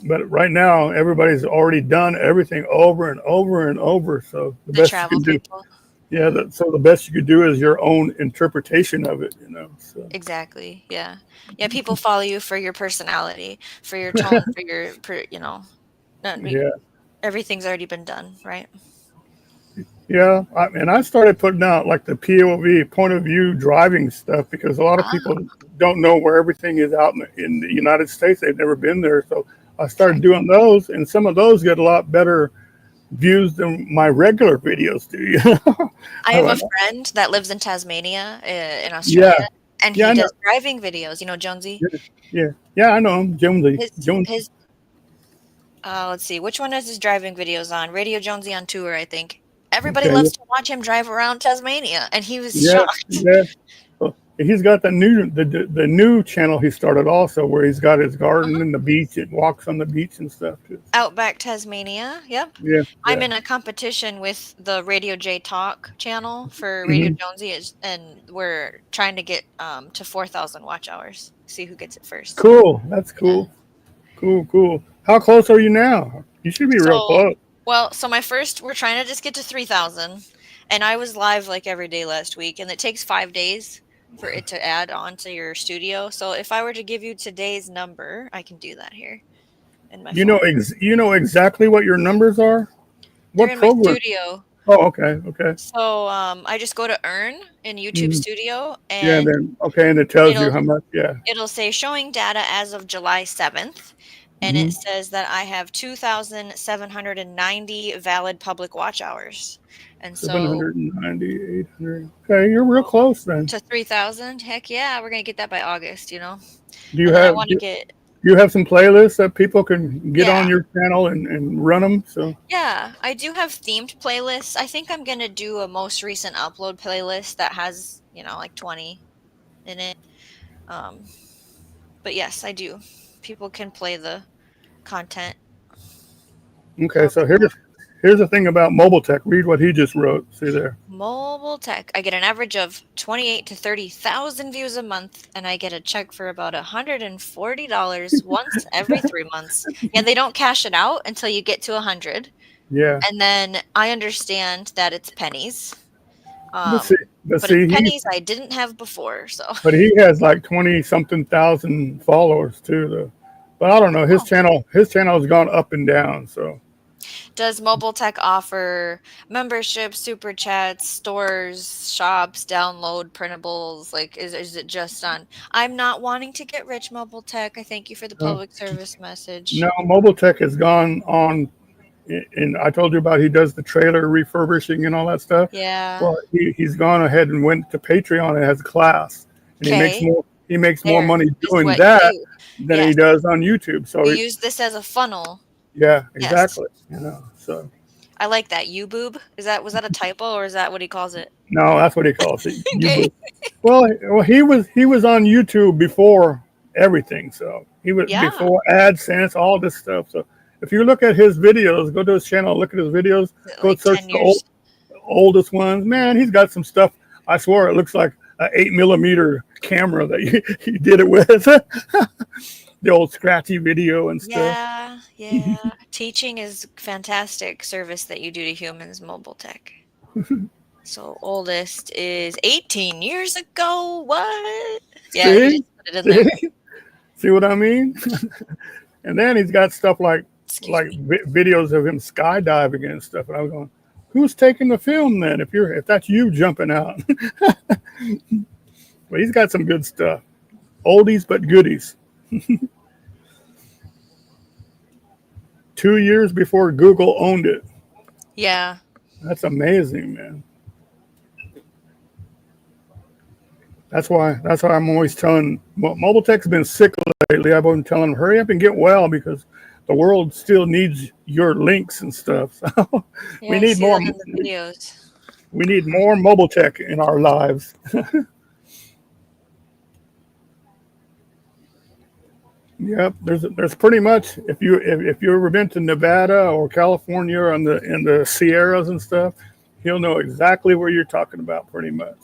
But right now, everybody's already done everything over and over and over. So the The best you travel can do, people. yeah. So the best you could do is your own interpretation of it. So Exactly. Yeah. Yeah. People follow you for your personality, for your tone, I mean, yeah, everything's already been done, right? yeah. And I started putting out like the POV point of view driving stuff because a lot of Ah, people don't know where everything is out in the United States. They've never been there, so I started exactly. doing those, and some of those get a lot better views than my regular videos do. I I have a went, friend that lives in Tasmania, in yeah, Australia, and yeah, he I know. does driving videos. You know, Jonesy. Yeah, yeah, yeah, I know him. Jonesy. Jones. His let's see, which one is his driving videos on? Radio Jonesy on tour, I think. Everybody Okay. loves to watch him drive around Tasmania, and he was Yeah, shocked. yeah. Well, he's got the new channel he started also where he's got his garden Uh-huh. and the beach. It walks on the beach and stuff too. Outback Tasmania. Yep. Yeah, I'm yeah. in a competition with the Radio J Talk channel for Radio Hmm. Jonesy, and we're trying to get to 4,000 watch hours. See who gets it first. Cool. That's Yeah. cool. Cool, cool. How close are you now? You should be real So, close. so we're trying to just get to 3,000, and I was live like every day last week, and it takes 5 days for it to add on to your studio. So if I were to give you today's number, I can do that here in my phone. You know exactly what your numbers are. They're What in my program? studio. Oh, okay, okay. So I just go to Earn in YouTube Mhm. Studio, Yeah, and then okay, and it tells you it'll how much. Yeah. it'll say showing data as of July 7th, and it Mm-hmm. says that I have 2,790 valid public watch hours. And so 790, 800. Okay, you're real close then. to 3,000, heck yeah, we're gonna get that by August, you know. Do you And then I have want to do get you have some playlists that people can get on yeah. your channel and run them? So Yeah, I do have themed playlists. I think I'm gonna do a most recent upload playlist that has, like 20 in it. Um, but yes, I do. People can play the content okay, so however they want. here's the thing about mobile tech. Read what he just wrote. See there. Mobile tech. I get an average of 28 to 30,000 views a month, and I get a check for about $140 once every 3 months. Yeah, they don't cash it out until you get to 100, Yeah. and then I understand that it's pennies. But see, but But it's see, pennies I didn't have before, so. he has like 20 something thousand followers too. Though. But I don't know. Oh. His channel has gone up and down. So Does mobile tech offer memberships, super chats, stores, shops, download printables? Like, is it just on? I'm not wanting to get rich, mobile tech. I thank you for the no, public service message. no, mobile tech has gone on. And I told you about he does the trailer refurbishing and all that stuff. Yeah. Well, he's gone ahead and went to Patreon and has a class, and Okay. he makes more There money is doing what you that do. than he Yes. does on YouTube. So You use this as a funnel. yeah, Yes. exactly. You know, so I like that. You boob. Was that a typo or is that what he calls it? no, that's what he calls it. Okay. Well, he was on YouTube before everything. So he was Yeah. before AdSense, all this stuff. So if you look at his videos, go to his channel, look at his videos, go Like search 10 the years. oldest ones. Man, he's got some stuff. I swear it looks like an 8mm camera that he did it with. The old scratchy video and stuff. Yeah, yeah. Teaching is fantastic service that you do to humans, mobile tech. So oldest is 18 years ago. What? Yeah, he See? just put it in there. See what I mean? And then he's got stuff like Excuse me. videos of him skydiving and stuff. And I was going, who's taking the film then? If that's you jumping out. But he's got some good stuff. Oldies but goodies. 2 years before Google owned it. Yeah. That's amazing, man. That's why I'm always telling. Well, Mobile Tech's been sick lately. I've been telling them hurry up and get well because the world still needs your links and stuff. So Yeah, we I need see more. that in the videos. We need more Mobile Tech in our lives. Yep, there's pretty much if you ever been to Nevada or California or in the Sierras and stuff, he'll know exactly where you're talking about pretty much.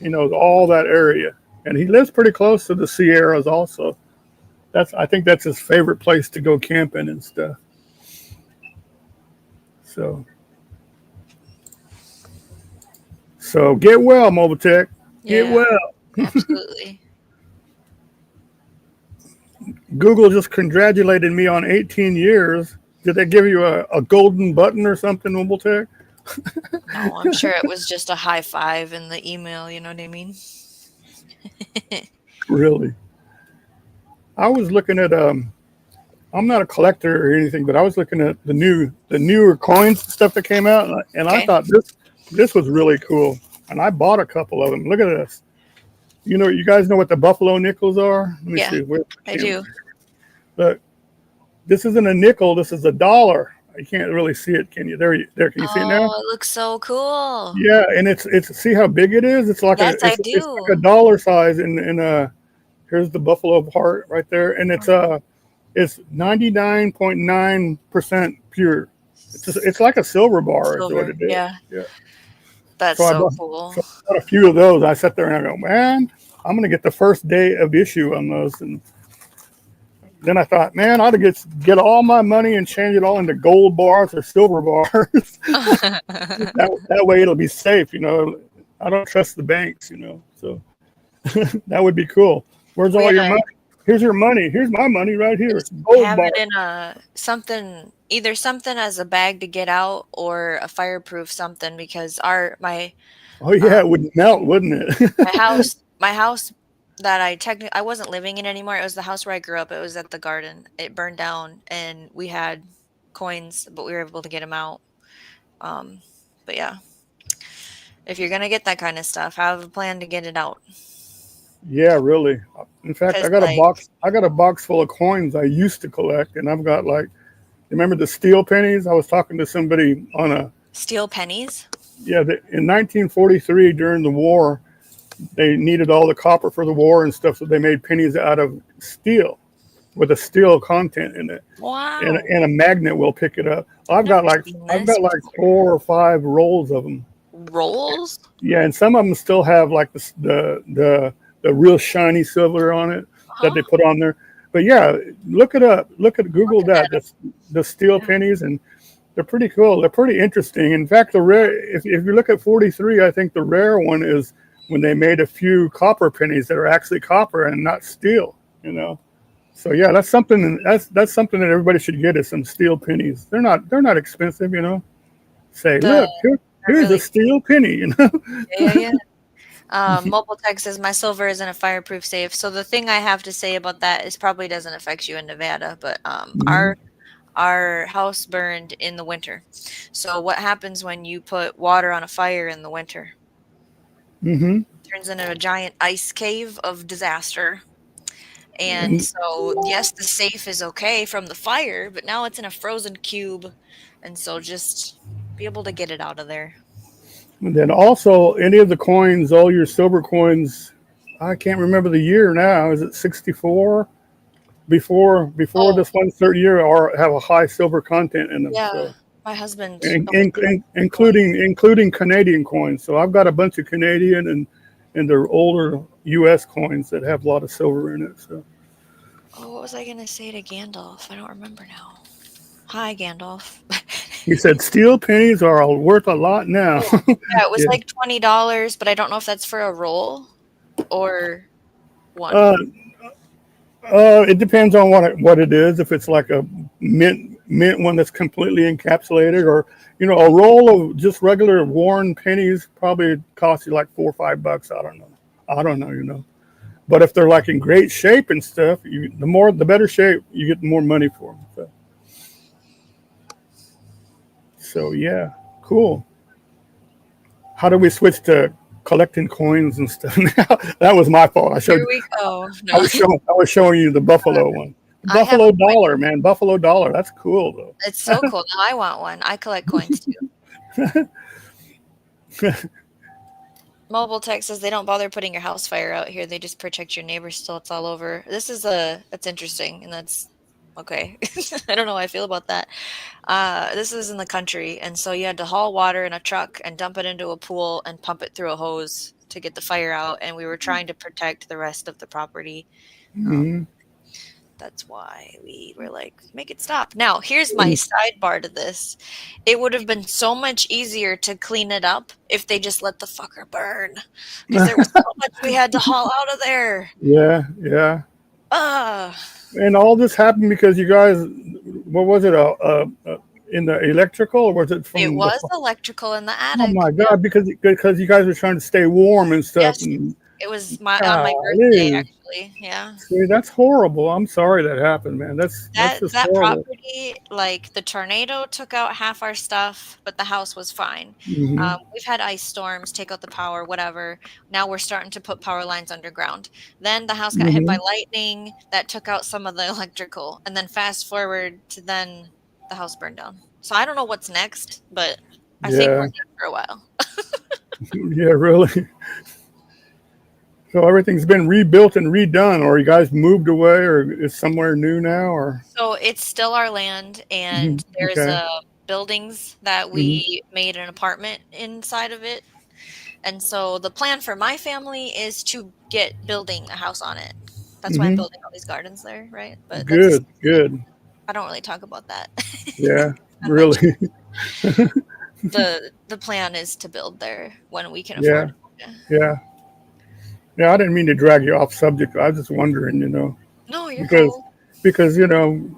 He knows all that area, and he lives pretty close to the Sierras also. I think that's his favorite place to go camping and stuff. So get well, Mobile Tech. Get Yeah, well. absolutely. Google just congratulated me on 18 years. Did they give you a golden button or something, Mobile Tech? No, I'm sure it was just a high five in the email, you know what I mean? Really? I was looking at I'm not a collector or anything, but I was looking at the newer coins and stuff that came out, and I Okay. thought this was really cool, and I bought a couple of them. Look at this. You guys know what the Buffalo nickels are? Let me Yeah, see. I do. Look, this isn't a nickel. This is a dollar. You can't really see it, can you? There. Can you see it now? Oh, it looks so cool. Yeah, and it's see how big it is. It's like Yes, I it's do. like a dollar size. Here's the buffalo part right there, and it's 99.9% pure. It's like a silver bar. Is what Silver. it is. Yeah, Yeah. that's So I so bought, cool. so I bought a few of those. I sat there and I go, man, I'm gonna get the first day of issue on those, and then I thought, man, I ought to get all my money and change it all into gold bars or silver bars. that way it'll be safe. I don't trust the banks. So that would be cool. Where's all your money? Here's your money. Here's my money right here. Gold Have bar. it in a something either something as a bag to get out or a fireproof something because my Oh yeah, it would melt, wouldn't my it? house that I wasn't living in anymore. It was the house where I grew up. It was at the garden. It burned down and we had coins, but we were able to get them out. Um, but yeah, if you're gonna get that kind of stuff, have a plan to get it out. Yeah, really. In fact, Cause like I got a box full of coins I used to collect, and I've got like, remember the steel pennies? I was talking to somebody on a, steel pennies. yeah, in 1943 during the war, they needed all the copper for the war and stuff, so they made pennies out of steel with a steel content in it, Wow. and a magnet will pick it up. I've never seen I've this got like before. 4 or 5 rolls of them. Rolls? Yeah, and some of them still have like the real shiny silver on it that they Huh? put on there. But yeah, look it up. Look at Google Looking that. at 'em. The steel Yeah. pennies, and they're pretty cool. They're pretty interesting. In fact, the rare if you look at 43, I think the rare one is when they made a few copper pennies that are actually copper and not steel. You know. So yeah, that's something that everybody should get is some steel pennies. They're not expensive. You know. Say, The look, are here's a really steel penny. You know. yeah. Mobile Tech says my silver is in a fireproof safe. So the thing I have to say about that is probably doesn't affect you in Nevada, but Hmm. our house burned in the winter. So what happens when you put water on a fire in the winter? Hmm. Turns into a giant ice cave of disaster. And And, so yes, the safe is okay from the fire, but now it's in a frozen cube, and so just be able to get it out of there. and then also any of the coins, all your silver coins. I can't remember the year now. Is it 64? Before Oh, this one certain year, or have a high silver content in them. yeah. So My husband always gets including Canadian coins. So I've got a bunch of Canadian and the older U.S. coins that have a lot of silver in it. So Oh, what was I gonna say to Gandalf? I don't remember now. Hi, Gandalf. he said steel pennies are worth a lot now. Oh, yeah, it was Yeah. like $20, but I don't know if that's for a roll or one. Uh, it depends on what it is. If it's like a mint one that's completely encapsulated, or a roll of just regular worn pennies probably cost you like $4 or $5. I don't know. I don't know. But if they're like in great shape and stuff, the better shape, you get more money for them. So yeah, cool. How do we switch to collecting coins and stuff now? That was my fault. Here we go. No, I was showing you the Buffalo one. The I have a Buffalo coin. dollar, man. Buffalo dollar. That's cool It's so cool. Now I want one. I collect coins too. though. Mobile Tech says they don't bother putting your house fire out here. They just protect your neighbors till it's all over. That's interesting, and that's okay. I don't know how I feel about that. This is in the country, and so you had to haul water in a truck and dump it into a pool and pump it through a hose to get the fire out. And we were trying to protect the rest of the property. Um, Mhm. that's why we were like, make it stop. Now, here's my sidebar to this. It would have been so much easier to clean it up if they just let the fucker burn. Because there was so much we had to haul out of there. Yeah, yeah. Ugh. And all this happened because you guys, what was it? In the electrical, or was it It from the? was electrical in the Oh attic. my Yep. God! Because you guys were trying to stay warm and stuff. Yes. And It was on my birthday, golly, actually. Yeah. see, that's horrible. I'm sorry that happened, man. That's just That horrible. property, like the tornado took out half our stuff, but the house was fine. Hmm. We've had ice storms take out the power, whatever. Now we're starting to put power lines underground. Then the house got hit by Hmm. lightning that took out some of the electrical. And then fast forward to then the house burned down. So I don't know what's next, but I think we're Yeah, good for a while. yeah, really. So everything's been rebuilt and redone, or you guys moved away, or is somewhere new now, or So it's still our land, and there's okay. buildings that Hmm. we made an apartment inside of it. And so the plan for my family is to get building a house on it. That's why I'm Hmm. building all these gardens there, right? But that's Good, good. I don't really talk about that Yeah, that much. really. The plan is to build there when we can Yeah, afford. Yeah. yeah, yeah. I didn't mean to drag you off subject. I was just wondering, No, you're because cool.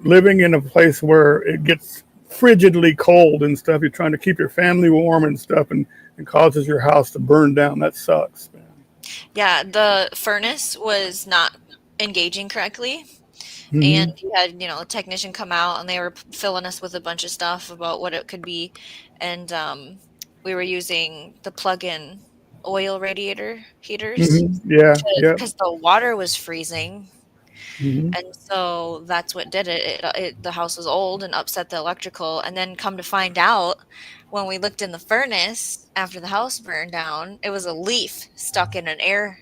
living in a place where it gets frigidly cold and stuff. You're trying to keep your family warm and stuff, and causes your house to burn down. That sucks, man. Yeah, the furnace was not engaging correctly. And Mm-hmm. you had, a technician come out and they were filling us with a bunch of stuff about what it could be. And we were using the plug-in oil radiator heaters Mm-hmm. Yeah. Yeah. because the water was freezing. Mm-hmm. And so that's what did it. The house was old and upset the electrical. And then come to find out, when we looked in the furnace after the house burned down, it was a leaf stuck in an air.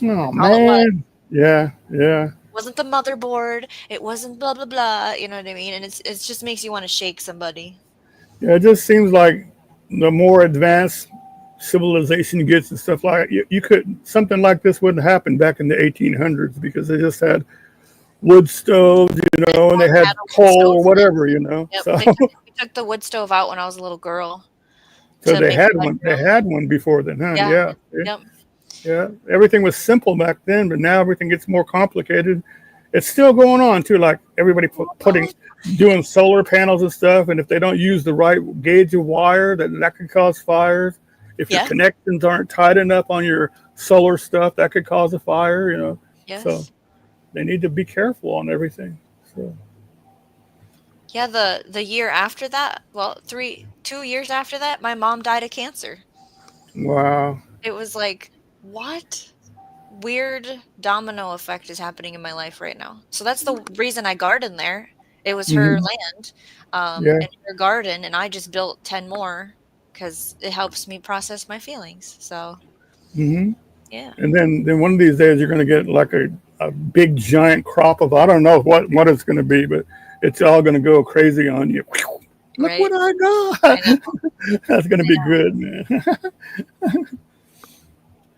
Oh That's all it was. man. Yeah. Yeah. It wasn't the motherboard. It wasn't blah blah blah. You know what I mean? And it just makes you want to shake somebody. Yeah. It just seems like the more advanced civilization gets and stuff like you could something like this wouldn't happen back in the 1800s because they just had wood stoves, and they had Had a wood coal or stove. whatever, Yep, So, we took the wood stove out when I was a little girl so to they make had a one. They bedroom. had one before then, huh? Yeah. Yeah, Yep. yeah. Everything was simple back then, but now everything gets more complicated. It's still going on too. Like everybody doing solar panels and stuff, and if they don't use the right gauge of wire, that could cause fires. If your Yeah. connections aren't tight enough on your solar stuff, that could cause a fire. So Yes. they need to be careful on everything. So. Yeah. The year after that, well, 2 years after that, my mom died of cancer. Wow. It was like, what? Weird domino effect is happening in my life right now. So that's the reason I garden there. It was her Hmm. land, Yeah. and her garden, and I just built 10 more because it helps me process my feelings. So Hmm. yeah, And then one of these days you're going to get like a big giant crop of I don't know what it's going to be, but it's all going to go crazy on you. Look right. what I I know. got! That's going to be good, man.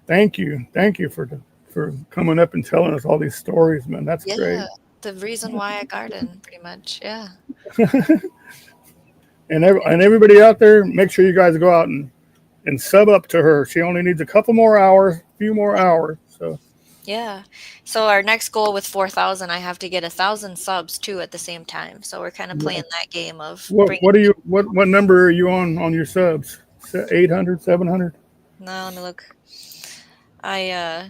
Thank you for coming up and telling us all these stories, man. That's Yeah, great. the reason why I garden, pretty much. Yeah, And everybody out there, make sure you guys go out and sub up to her. She only needs a couple more hours, a few more hours. So yeah. So our next goal with 4,000, I have to get 1,000 subs too at the same time. So we're kind of yeah. playing that game of What bringing. what are you what number are you on your subs? 800, 700? No, let me look. I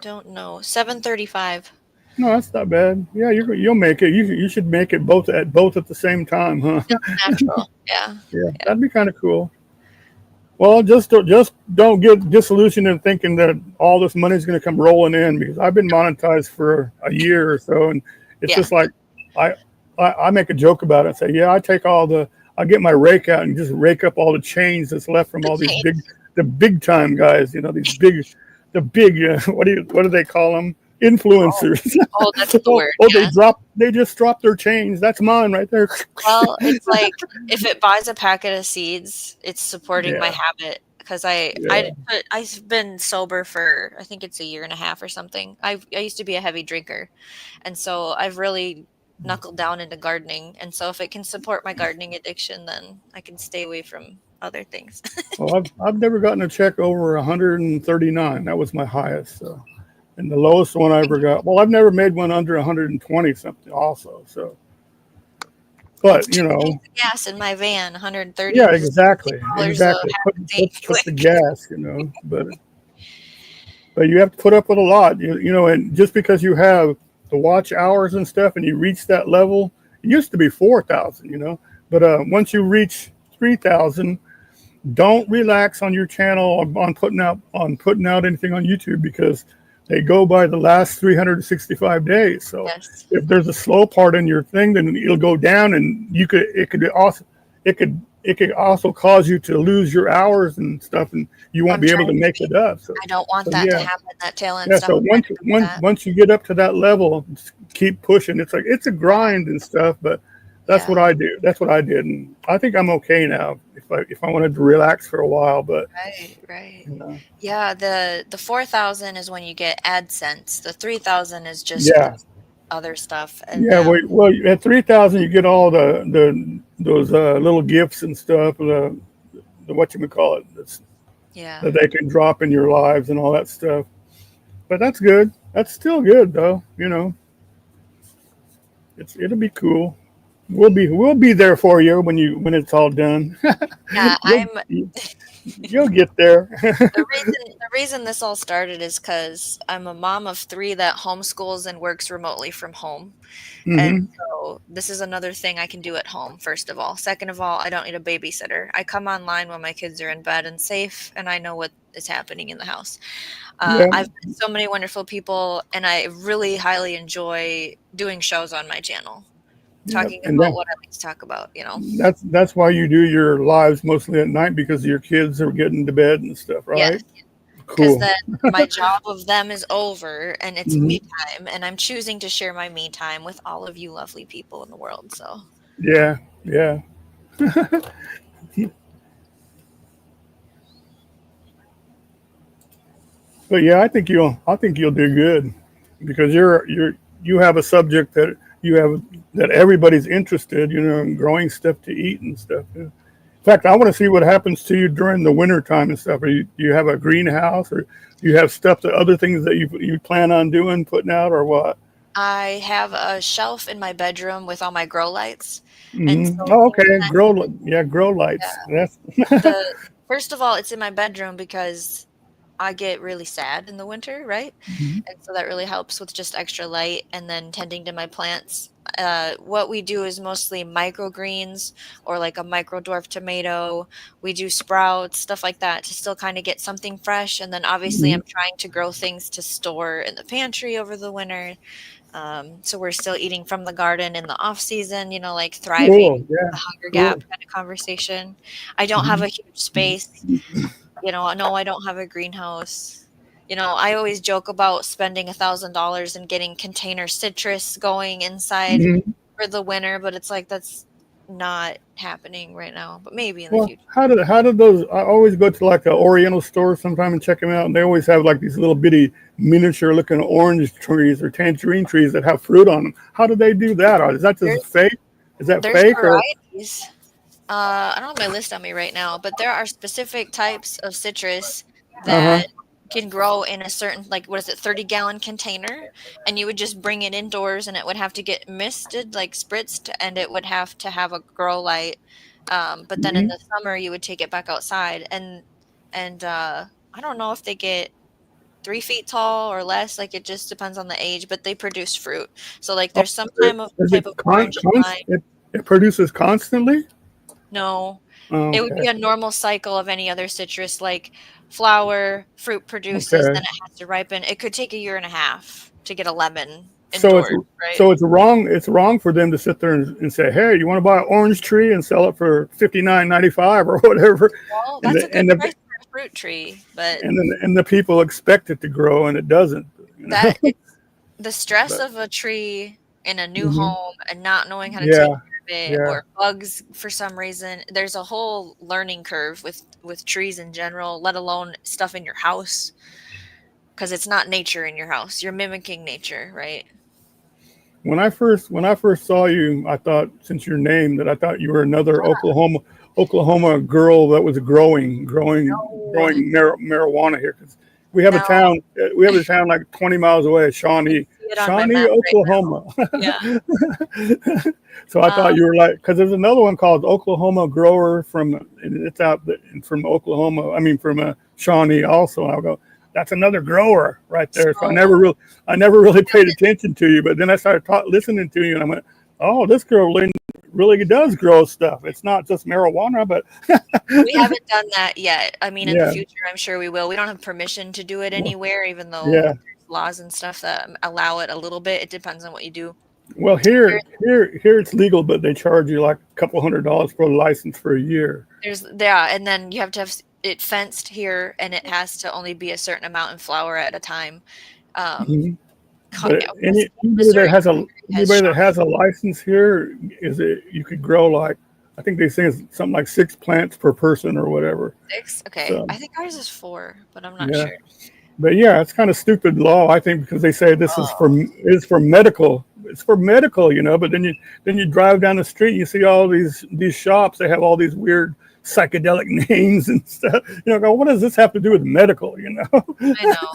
don't know. 735. No, that's not bad. Yeah, you'll make it. You should make it both at the same time, huh? Just natural. Yeah. Yeah, that'd be kind of cool. Well, just don't get disillusioned in thinking that all this money is going to come rolling in because I've been monetized for a year or so, and it's Yeah. just like I I make a joke about it and say, yeah, I get my rake out and just rake up all the change that's left from all these Okay. the big time guys, the big what do they call them? Influencers. Oh, that's the word. Oh, Yeah. they just dropped their change. That's mine right there. Well, it's like if it buys a packet of seeds, it's supporting my Yeah, habit because yeah. I've been sober for I think it's a year and a half or something. I used to be a heavy drinker, and so I've really knuckled down into gardening. And so if it can support my gardening addiction, then I can stay away from other things. Well, I've never gotten a check over 139. That was my highest. So, and the lowest one I ever got. Well, I've never made one under 120 something. Also, so, It's but 2 tanks of gas in my van, 130 yeah, is exactly, $60 a exactly. half a tank. Put the gas, but you have to put up with a lot, and just because you have the watch hours and stuff, and you reach that level, it used to be 4,000, but once you reach 3,000, don't relax on your channel on putting out anything on YouTube because they go by the last 365 days. So Yes. if there's a slow part in your thing, then it'll go down, and it could also cause you to lose your hours and stuff, and you won't I'm be able to trying to make be. it up. So, I don't want so that to yeah, happen, that tail end yeah. stuff. So I'm trying to fix that. once you get up to that level, just keep pushing. It's like it's a grind and stuff, but that's what Yeah. I do. That's what I did, and I think I'm okay now. If I wanted to relax for a while, but Right, right. you know, Yeah, the 4,000 is when you get AdSense. The 3,000 is just yeah, other stuff. And yeah. Well, at 3,000, you get all the those little gifts and stuff. The what you would call it yeah. that they can drop in your lives and all that stuff. But that's good. That's still good though. It'll be cool. We'll be there for you when it's all done. Yeah, you'll you'll get there. the reason this all started is because I'm a mom of 3 that homeschools and works remotely from home. And Hmm. so this is another thing I can do at home, first of all. Second of all, I don't need a babysitter. I come online when my kids are in bed and safe, and I know what is happening in the house. Yeah, I've met so many wonderful people, and I really highly enjoy doing shows on my channel, yeah, talking and about what I like to talk about, you know? that's why you do your lives mostly at night because your kids are getting to bed and stuff, right? Yes, because Cool. then my job of them is over and it's Hmm. me time, and I'm choosing to share my me time with all of you lovely people in the world. So Yeah, yeah. But yeah, I think you'll do good because you have a subject that you have that everybody's interested, in growing stuff to eat and stuff. Yeah. In fact, I want to see what happens to you during the winter time and stuff. Do you have a greenhouse or do you have stuff that other things that you plan on doing, putting out or what? I have a shelf in my bedroom with all my grow lights, and Hmm. so Oh, okay. Grow lights. That's the first of all, it's in my bedroom because I get really sad in the winter, right? And so that really helps with just extra light and then tending to my plants. What we do is mostly microgreens or like a micro dwarf tomato. We do sprouts, stuff like that to still kind of get something fresh. And then obviously, I'm trying to grow things to store in the pantry over the winter. So we're still eating from the garden in the off season, like thriving, cool. Yeah, the hunger gap cool. kind of conversation. I don't have a huge space. No, I don't have a greenhouse. I always joke about spending $1,000 and getting container citrus going inside Mhm. for the winter, but it's like that's not happening right now, but maybe in the Well, future. how did those? I always go to like a Oriental store sometime and check them out, and they always have like these little bitty miniature looking orange trees or tangerine trees that have fruit on them. How do they do that? Or is that just There's fake? Is that there's fake or? varieties. I don't have my list on me right now, but there are specific types of citrus Uh huh. that can grow in a certain, like, what is it, 30-gallon container, and you would just bring it indoors, and it would have to get misted, like spritzed, and it would have to have a grow light. But then in Hmm. the summer, you would take it back outside, and I don't know if they get 3 feet tall or less. Like it just depends on the age, but they produce fruit. So like Oh, there's some is it type of orange and lime. it produces constantly? No, it would Okay. be a normal cycle of any other citrus, like flower, fruit produces, Okay. then it has to ripen. It could take a year and a half to get a lemon So it's indoors, right? so it's wrong. It's wrong for them to sit there and say, "Hey, you want to buy an orange tree and sell it for 59.95 or whatever," Well, and that's a the good and the price for a fruit tree, but and the people expect it to grow and it doesn't. You know. that it's the stress But of a tree in a new mhm. home and not knowing how to take Yeah, care of it yeah. or bugs for some reason. There's a whole learning curve with trees in general, let alone stuff in your house, because it's not nature in your house. You're mimicking nature, right? When I first saw you, I thought since your name that I thought you were another Oklahoma girl that was No, growing marijuana here. 'Cause no, we have a town like 20 miles away, I see it on my Shawnee, map right now. Oklahoma. Yeah. So I Um, thought you were like, because there's another one called Oklahoma Grower it's out from Oklahoma. I mean, from Shawnee also. I'll go, that's another grower right there. So so I never really paid attention to you, but then I started listening to you, and I went, oh, this girl really does grow stuff. It's not just marijuana, but we haven't done that yet. I mean, in the yeah, future, I'm sure we will. We don't have permission to do it anywhere, even though yeah. there's laws and stuff that allow it a little bit. It depends on what you do. Well, There, here it's legal, but they charge you like a couple $100 for a license for a year. yeah, and then you have to have it fenced here, and it has to only be a certain amount in flower at a time. Um, Mhm. But Missouri has anybody that Shawnee has a license here is it you could grow like I think they say it's something like 6 plants per person or whatever. 6. Okay, So I think ours is 4, but I'm not yeah, sure. but yeah, it's kind of stupid law I think because they say this Oh, is for medical. It's for medical, But then you drive down the street, you see all these shops. They have all these weird psychedelic names and stuff. Go what does this have to do with medical? I know.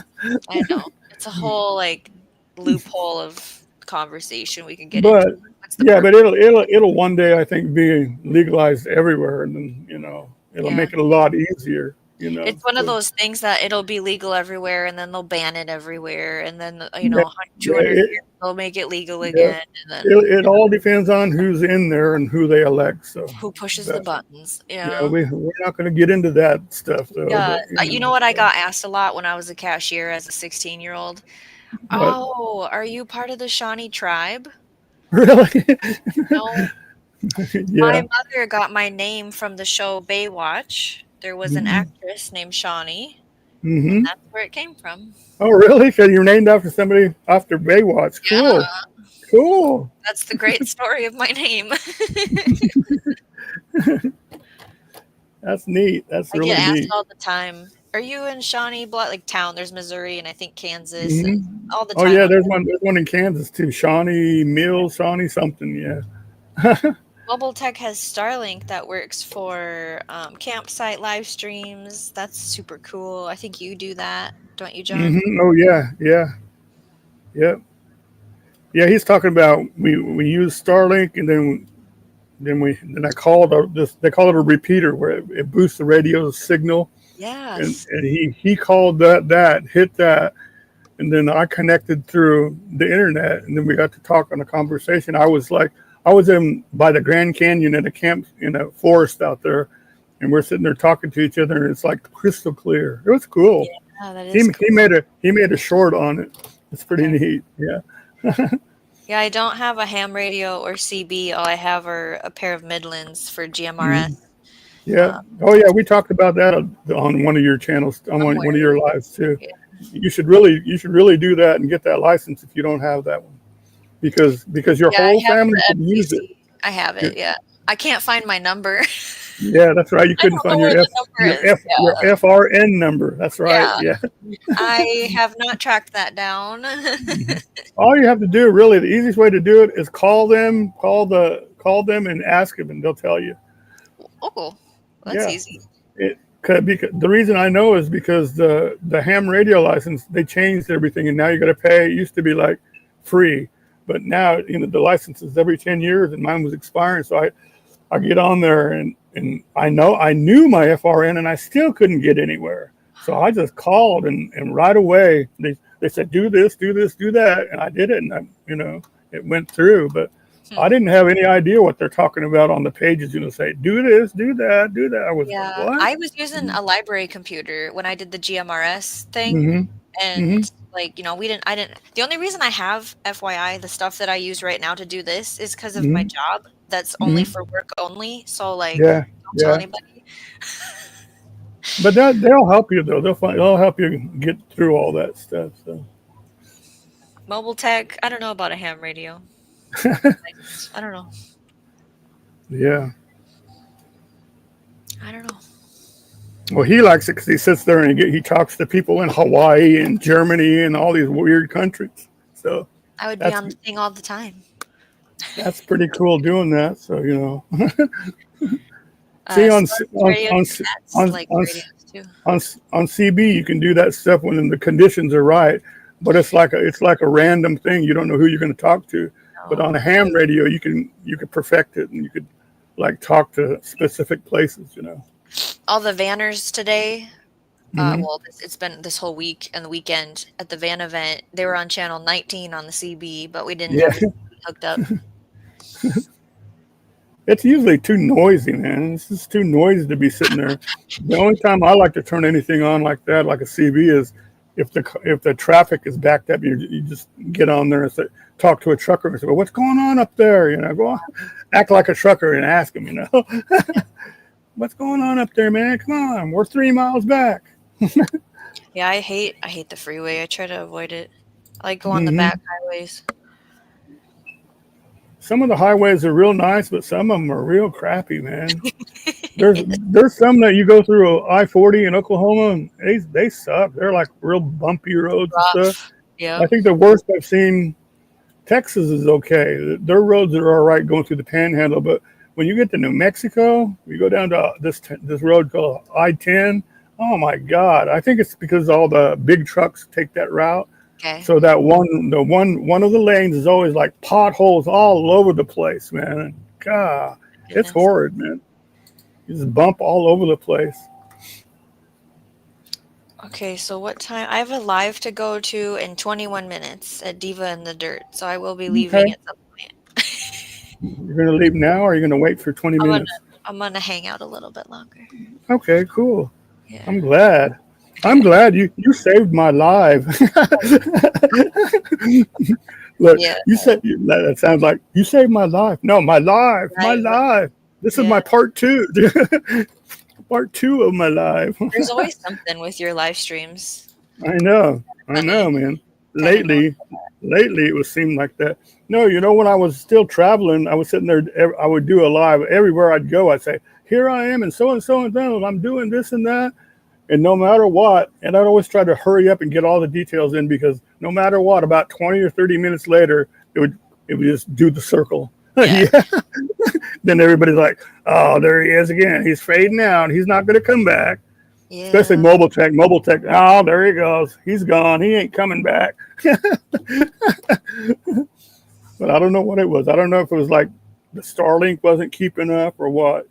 I know. It's a whole like loophole of conversation we can get But into. What's the yeah, but purpose? it'll one day I think be legalized everywhere, and then it'll Yeah. make it a lot easier. It's one of So those things that it'll be legal everywhere, and then they'll ban it everywhere, and then, yeah, 200 yeah, years, they'll make it legal yeah. again, and then It all depends on who's in there and who they elect. So who pushes the that, buttons, yeah, we're not going to get into that stuff though. Yeah, But you know what I got asked a lot when I was a cashier as a 16-year-old? but "Oh, are you part of the Shawnee tribe?" really, No. My yeah. mother got my name from the show Baywatch. There was an Hmm. actress named Shawnee, and Hmm. that's where it came from. Oh, really? Because you're named after somebody after Baywatch. Yeah, Cool, cool. that's the great story of my name. That's neat. That's I get really asked neat. all the time, "Are you in Shawnee blood?" Like town, there's Missouri and I think Kansas, and Hmm. all the Oh time yeah, I'm there's one in Kansas too. Shawnee Mills, Shawnee something. Yeah. Mobile Tech has Starlink that works for, campsite live streams. That's super cool. I think you do that, don't you, John? Oh yeah, yeah, yeah, yeah. He's talking about we use Starlink, and then I called this. They call it a repeater where it boosts the radio signal, and Yes. he called that hit that, and then I connected through the internet, and then we got to talk on a conversation. I was in by the Grand Canyon at a camp in a forest out there, and we're sitting there talking to each other, and it's like crystal clear. It was cool. Yeah, that He is cool. he made a short on it. It's pretty Okay. neat. Yeah. Yeah, I don't have a ham radio or CB. All I have are a pair of Midlands for GMRS. Mhm. Yeah. Uh, Oh yeah, we talked about that on one of your channels, on one somewhere. of your lives too. Yeah. You should really do that and get that license if you don't have that one, because your Yeah, I whole have family the can use it. FCC. I have it, yeah. I can't find my number. Yeah, that's right. You I couldn't don't know find where the number is. your Yeah. FRN number. That's right. Yeah. Yeah. I have not tracked that down. Mhm. All you have to do, really, the easiest way to do it is call them and ask them, and they'll tell you. Oh, that's Yeah. easy. It could because the reason I know is because the ham radio license, they changed everything, and now you got to pay. It used to be like free, but now the license is every 10 years, and mine was expiring. So I get on there, and I knew my FRN, and I still couldn't get anywhere. So I just called, and right away they said do this, do this, do that, and I did it, and it went through. But I Hmm. didn't have any idea what they're talking about on the pages. Say do this, do that, do that. I was like, Yeah, what? I was using a library computer when I did the GMRS thing, Mm-hmm. Mm-hmm. and, like, I didn't the only reason I have, FYI, the stuff that I use right now to do this is because of my Mm-hmm. job that's only Mm-hmm. for work only, so, like, Yeah, don't tell yeah. anybody. But they'll help you though. They'll help you get through all that stuff. So Mobile tech, I don't know about a ham radio. I don't know. yeah. I don't know. Well, he likes it because he sits there and he talks to people in Hawaii and Germany and all these weird countries. So I would be that's on the thing all the time. that's pretty cool doing that. So see Storage radio that's on like on radios too. on CB you can do that stuff when the conditions are right, but it's like a random thing. You don't know who you're going to talk to. But No. on a ham radio, you could perfect it, and you could like talk to specific places. All the vanners today, Hmm. it's been this whole week and the weekend at the van event. They were on channel 19 on the CB, but we didn't Yeah, have the CB hooked up. it's usually too noisy, man. It's just too noisy to be sitting there. The only time I like to turn anything on like that, like a CB, is if the traffic is backed up. You just get on there and talk to a trucker and say, "Well, what's going on up there?" Go on, act like a trucker and ask him. What's going on up there, man? Come on, we're 3 miles back. Yeah, I hate the freeway. I try to avoid it. I like go on the Hmm. back highways. Some of the highways are real nice, but some of them are real crappy, man. There's some that you go through I-40 in Oklahoma, and they suck. They're like real bumpy roads and stuff. Rough. I Yep. think the worst I've seen, Texas is okay. Their roads are all right going through the Panhandle, but when you get to New Mexico, you go down to this road called I-10. Oh my God! I think it's because all the big trucks take that route. Okay. So that one of the lanes is always like potholes all over the place, man. God, it's Goodness. horrid, man. You just bump all over the place. Okay, so what time? I have a live to go to in 21 minutes at Diva in the Dirt, so I will be leaving Okay. at some point. You're gonna leave now, or are you gonna wait for 20 I'm gonna minutes? I'm gonna hang out a little bit longer. Okay, cool. Yeah. I'm glad. I'm glad you saved my life. Look, Yeah. you said that sounds like you saved my life. No, my life, my Right. life. This is Yeah. my part two. Part two of my life. There's always something with your live streams. I know, Funny. man. Kind of know. Lately, it would seem like that. No, when I was still traveling, I was sitting there. I would do a live everywhere I'd go. I'd say, "Here I am, and so and so and so. I'm doing this and that." And no matter what, and I'd always try to hurry up and get all the details in because no matter what, about 20 or 30 minutes later, it would just do the circle. Yeah. Yeah. Then everybody's like, "Oh, there he is again. He's fading out. He's not going to come back." Especially Yeah. mobile tech. Mobile tech. Oh, there he goes. He's gone. He ain't coming back. But I don't know what it was. I don't know if it was like the Starlink wasn't keeping up or what.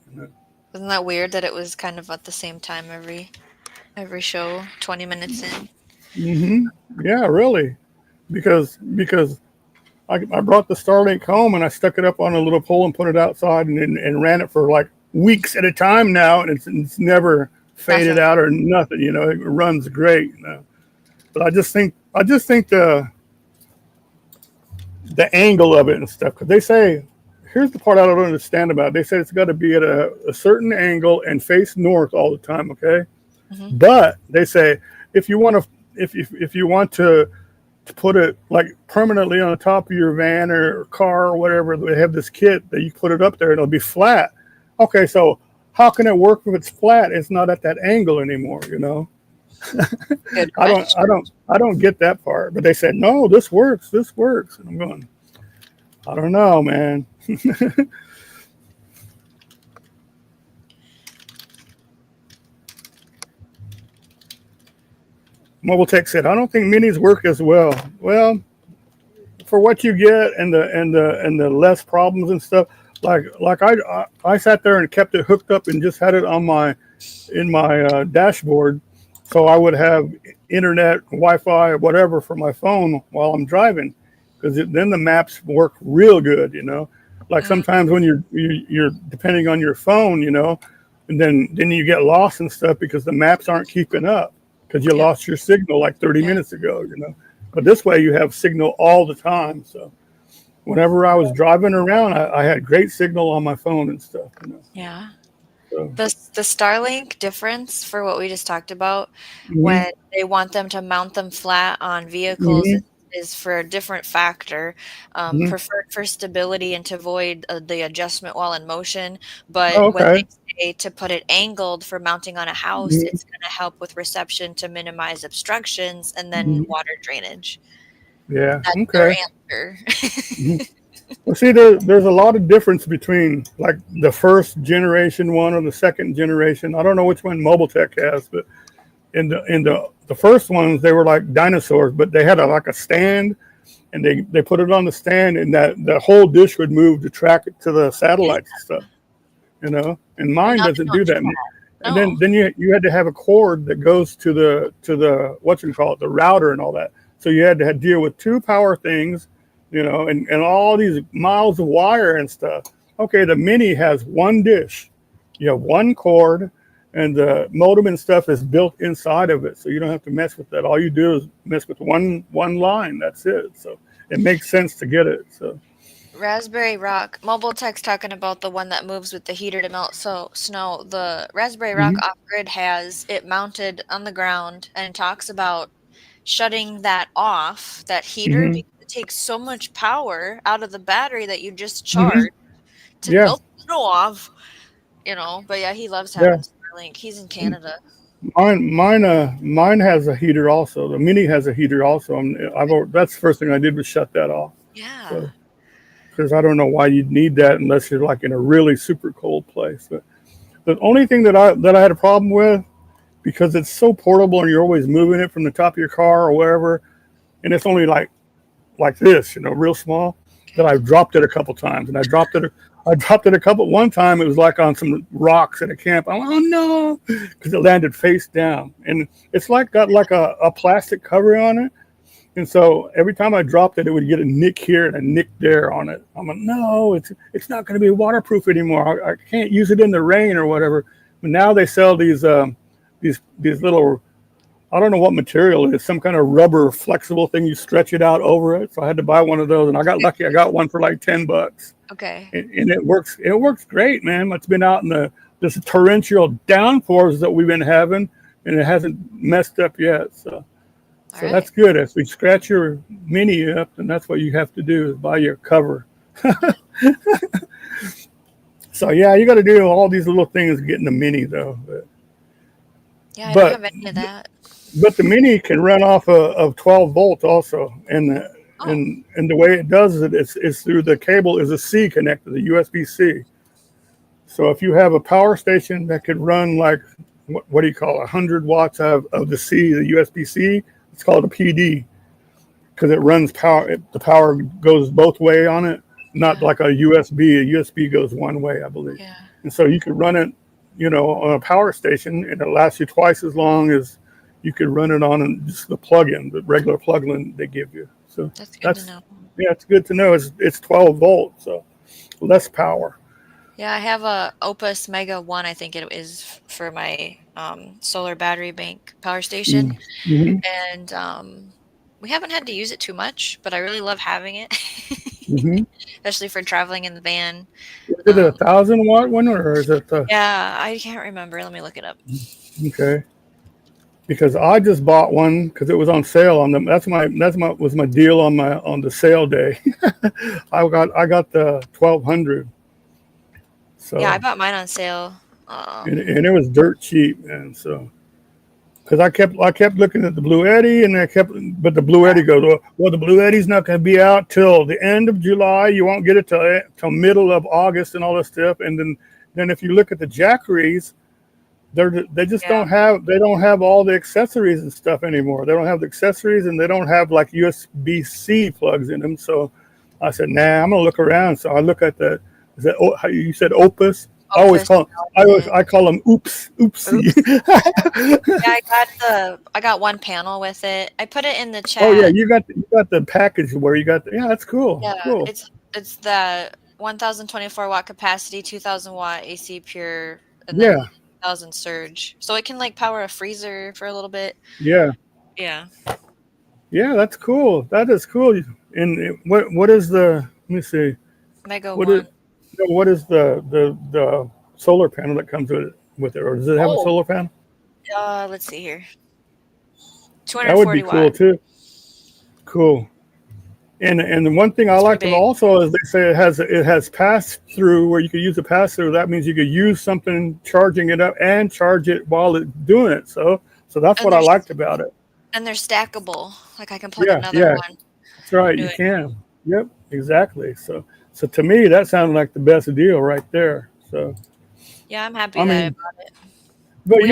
Isn't that weird that it was kind of at the same time every show, 20 minutes in? Yeah, really. Because I brought the Starlink home and I stuck it up on a little pole and put it outside and ran it for like weeks at a time now, and it's never faded Nothing. out or nothing. It runs great. But I just think the angle of it and stuff, because they say, here's the part I don't understand about it. They say it's got to be at a certain angle and face north all the time, okay? Mm-hmm. But they say if you want to put it like permanently on the top of your van or car or whatever, they have this kit that you put it up there and it'll be flat. Okay, so how can it work if it's flat? It's not at that angle anymore, Good I question. don't get that part. But they said, no, this works. And I'm going, I don't know, man. Mobile Tech said, I don't think minis work as well. Well, for what you get and the less problems and stuff, like I sat there and kept it hooked up and just had it on my dashboard, so I would have internet, Wi-Fi, whatever for my phone while I'm driving, because then the maps work real good. Like sometimes when you're depending on your phone, and then you get lost and stuff because the maps aren't keeping up because you lost your signal like 30 minutes ago. But this way you have signal all the time. So whenever I was driving around, I had great signal on my phone and stuff. Yeah. So, The Starlink difference for what we just talked about, mm-hmm, when they want them to mount them flat on vehicles, mm-hmm, is for a different factor, mm-hmm. preferred for stability and to avoid the adjustment while in motion. But Oh, when okay. they say to put it angled for mounting on a house, Mm-hmm, it's going to help with reception to minimize obstructions and then mm-hmm. water drainage. Yeah. That's their Okay. answer. Mm-hmm. Well, see, there's a lot of difference between like the first generation one or the second generation. I don't know which one Mobile Tech has, but in the first ones they were like dinosaurs, but they had like a stand, and they put it on the stand, and that the whole dish would move to track it to the Yeah. satellites and stuff. And And mine now they doesn't don't do do that. that. And No. then you had to have a cord that goes to the what you call it, the router and all that. So you had to deal with two power things, and all these miles of wire and stuff. Okay, the Mini has one dish. You have one cord, and the modem and stuff is built inside of it, so you don't have to mess with that. All you do is mess with one line. That's it. So it makes sense to get it. So. Raspberry Rock. Mobile Tech's talking about the one that moves with the heater to melt snow. The Raspberry Rock Mm-hmm. off-grid has it mounted on the ground and talks about shutting that off, that heater, Mm-hmm. because it takes so much power out of the battery that you just Mm-hmm. charge to Yeah. melt the snow off. But yeah, he loves Yeah. having Starlink. He's in Canada. Mine has a heater also. The Mini has a heater also. That's the first thing I did was shut that off. Yeah. So, because I don't know why you'd need that unless you're like in a really super cold place. But the only thing that I had a problem with, because it's so portable and you're always moving it from the top of your car or wherever, and it's only like this, you know, real small. That I've dropped it a couple times, and I dropped it one time. It was like on some rocks at a camp. I'm like, oh no, because it landed face down, and it's like got like a plastic cover on it. And so every time I dropped it, it would get a nick here and a nick there on it. I'm like, no, it's not going to be waterproof anymore. I can't use it in the rain or whatever. But now they sell these little, I don't know what material it is, some kind of rubber flexible thing. You stretch it out over it. So I had to buy one of those, and I got lucky. I got one for like $10. Okay. And it works. It works great, man. It's been out in this torrential downpours that we've been having, and it hasn't messed up yet. So Right. that's good. If we scratch your Mini up, then that's what you have to do is buy your cover. So yeah, you got to do all these little things getting the Mini though. Yeah, I don't have any of that. But the Mini can run off of 12 volts also, and the way it does it is through the cable is a C connector, the USB-C. So if you have a power station that could run like what do you call 100 watts of the C, the USB-C, it's called a PD because it runs power. The power goes both way on it, not like a USB. A USB goes one way, I believe. Yeah. And so you could run it, you know, on a power station, and it lasts you twice as long as you could run it on just the plug-in, the regular plug-in they give you. So That's good to know. Yeah, it's good to know. It's 12 volts, so less power. Yeah, I have a Opus Mega 1, I think it is, for my solar battery bank power station. Mm-hmm. And we haven't had to use it too much, but I really love having it, Mm-hmm. especially for traveling in the van. Is it a 1,000-watt one, or is it Yeah, I can't remember. Let me look it up. okay? Because I just bought one because it was on sale on the was my deal on the sale day. I got the 1,200. So Yeah, I bought mine on sale. and it was dirt cheap, and so because I kept looking at the Blue Eddy, and but the Blue Eddy goes, well, the Blue Eddy's not going to be out till the end of July. You won't get it till middle of August and all this stuff. And then if you look at the Jackeries, they just don't have all the accessories and stuff anymore. They don't have the accessories, and they don't have like USB-C plugs in them. So I said, nah, I'm gonna look around. So I look at you said Opus? I always call them oopsie. Yeah, I got one panel with it. I put it in the chat. Oh yeah, you got the package where you got that's cool. Yeah, cool. it's the 1,024 watt capacity, 2,000 watt AC pure, and then 1,000 surge. So it can like power a freezer for a little bit. Yeah. Yeah. Yeah, that's cool. That is cool. And what is the? Let me see. Mega What one. what is the solar panel that comes with it, or does it have a solar panel? Let's see here. That would be cool too. Cool. And the one thing I like also is they say it has pass through where you could use a pass through. That means you could use something charging it up and charge it while it's doing it. So that's what I liked about it. And they're stackable. Like I can plug another one. That's right. You can. Yep. Exactly. So to me, that sounded like the best deal right there. So. Yeah, I'm happy that I bought it. But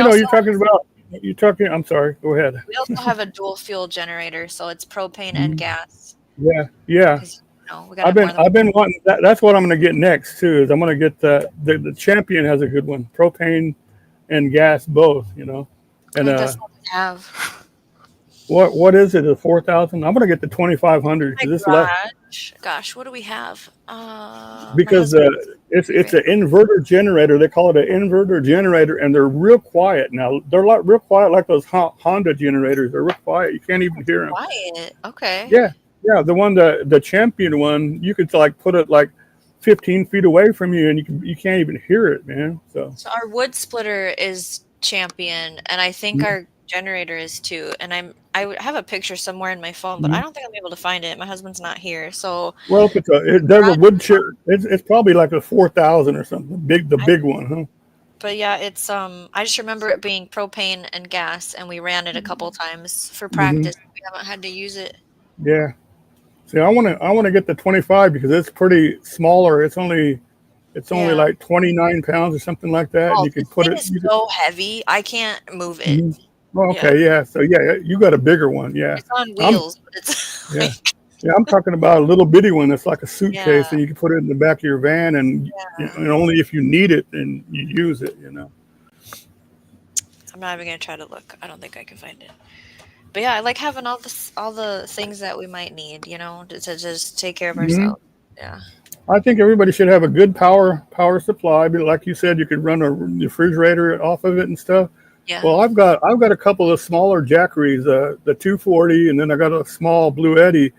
you're talking. I'm sorry. Go ahead. We also have a dual fuel generator, so it's propane and gas. Yeah. I've been wanting that. That's what I'm going to get next too. Is I'm going to get the Champion has a good one, propane and gas both. You know, and that's what we have. What is it? A 4,000? I'm going to get the 2,500 because Gosh, what do we have? Because it's an inverter generator. They call it an inverter generator, and they're real quiet now. They're real quiet, like those Honda generators. They're real quiet. You can't even hear them. Quiet. Okay. Yeah. The one, the Champion one, you could like put it like 15 feet away from you, and you can't even hear it, man. So our wood splitter is Champion, and I think our generator is too. And I have a picture somewhere in my phone, but I don't think I'm able to find it. My husband's not here, so. Well, if there's a wood chip, it's probably like a 4,000 or something. The big one, huh? But yeah, it's I just remember it being propane and gas, and we ran it a couple times for practice. We haven't had to use it. Yeah. See, I want to get the 25 because it's pretty smaller. It's only like 29 pounds or something like that. Oh, and you can put it. It's so heavy, I can't move it. Oh, Yeah. okay, yeah. So yeah, you got a bigger one. Yeah, It's on I'm wheels, but it's yeah, like, yeah. I'm talking about a little bitty one that's like a suitcase, yeah, and you can put it in the back of your van, yeah. and only if you need it, and you use it. You know. I'm not even gonna try to look. I don't think I can find it. But yeah, I like having all the things that we might need, to just take care of Hmm. ourselves. Yeah. I think everybody should have a good power supply. But like you said, you could run a refrigerator off of it and stuff. Yeah. Well, I've got a couple of smaller Jackeries, the 240, and then I got a small Blue Eddy,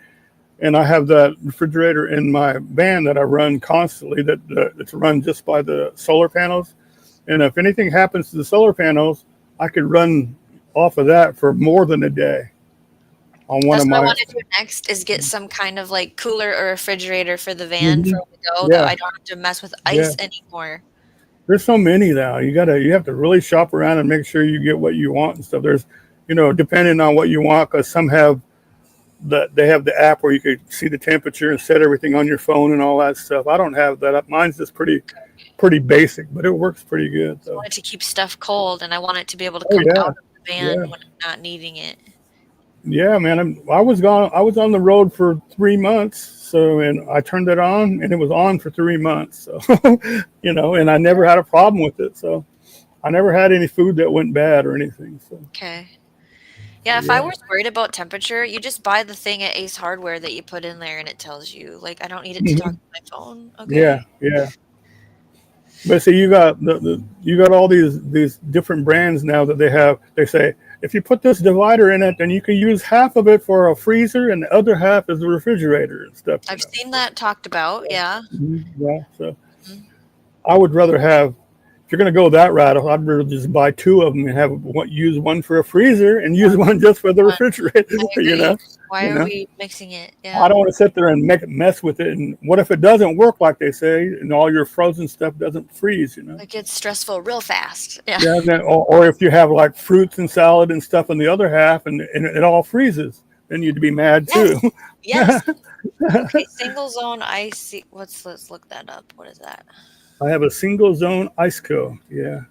and I have that refrigerator in my van that I run constantly. That's run just by the solar panels. And if anything happens to the solar panels, I could run off of that for more than a day on one That's of what I my. want to do next is get some kind of like cooler or refrigerator for the van for Mhm. when we go that Yeah, I don't have to mess with yeah. ice anymore. There's so many now. You have to really shop around and make sure you get what you want and stuff. There's, depending on what you want, because some have they have the app where you could see the temperature and set everything on your phone and all that stuff. I don't have that. Mine's just pretty basic, but it works pretty good. I So, want it to keep stuff cold and I want it to be able to oh come out yeah, of the van yeah, when I'm not needing it. yeah, man. I was gone. I was on the road for 3 months. So, and I turned it on, and it was on for 3 months. So, and I never had a problem with it. So, I never had any food that went bad or anything. So, Okay. Yeah, if I yeah. was worried about temperature, you just buy the thing at Ace Hardware that you put in there and it tells you. Like, I don't need it to talk Mhm. to my phone. Yeah, Okay. yeah. But see, you got all these different brands now that they have. They say if you put this divider in it, then you can use half of it for a freezer and the other half is a refrigerator and stuff. I've seen that talked about. Yeah. Yeah. So Mhm. I would rather have. If you're going to go that route, I'd rather just buy two of them and use one for a freezer and use one just for the refrigerator. I You agree. know, Why you are know. we mixing it? I Yeah. don't want to sit there and make mess with it. And what if it doesn't work like they say, and all your frozen stuff doesn't freeze? You know. It gets stressful real fast. Yeah. Yeah, or if you have like fruits and salad and stuff in the other half, and it all freezes, then you'd be mad too. Yes. Yes. Okay. Single zone icy. Let's look that up. What is that? I have a single zone ice co. Yeah,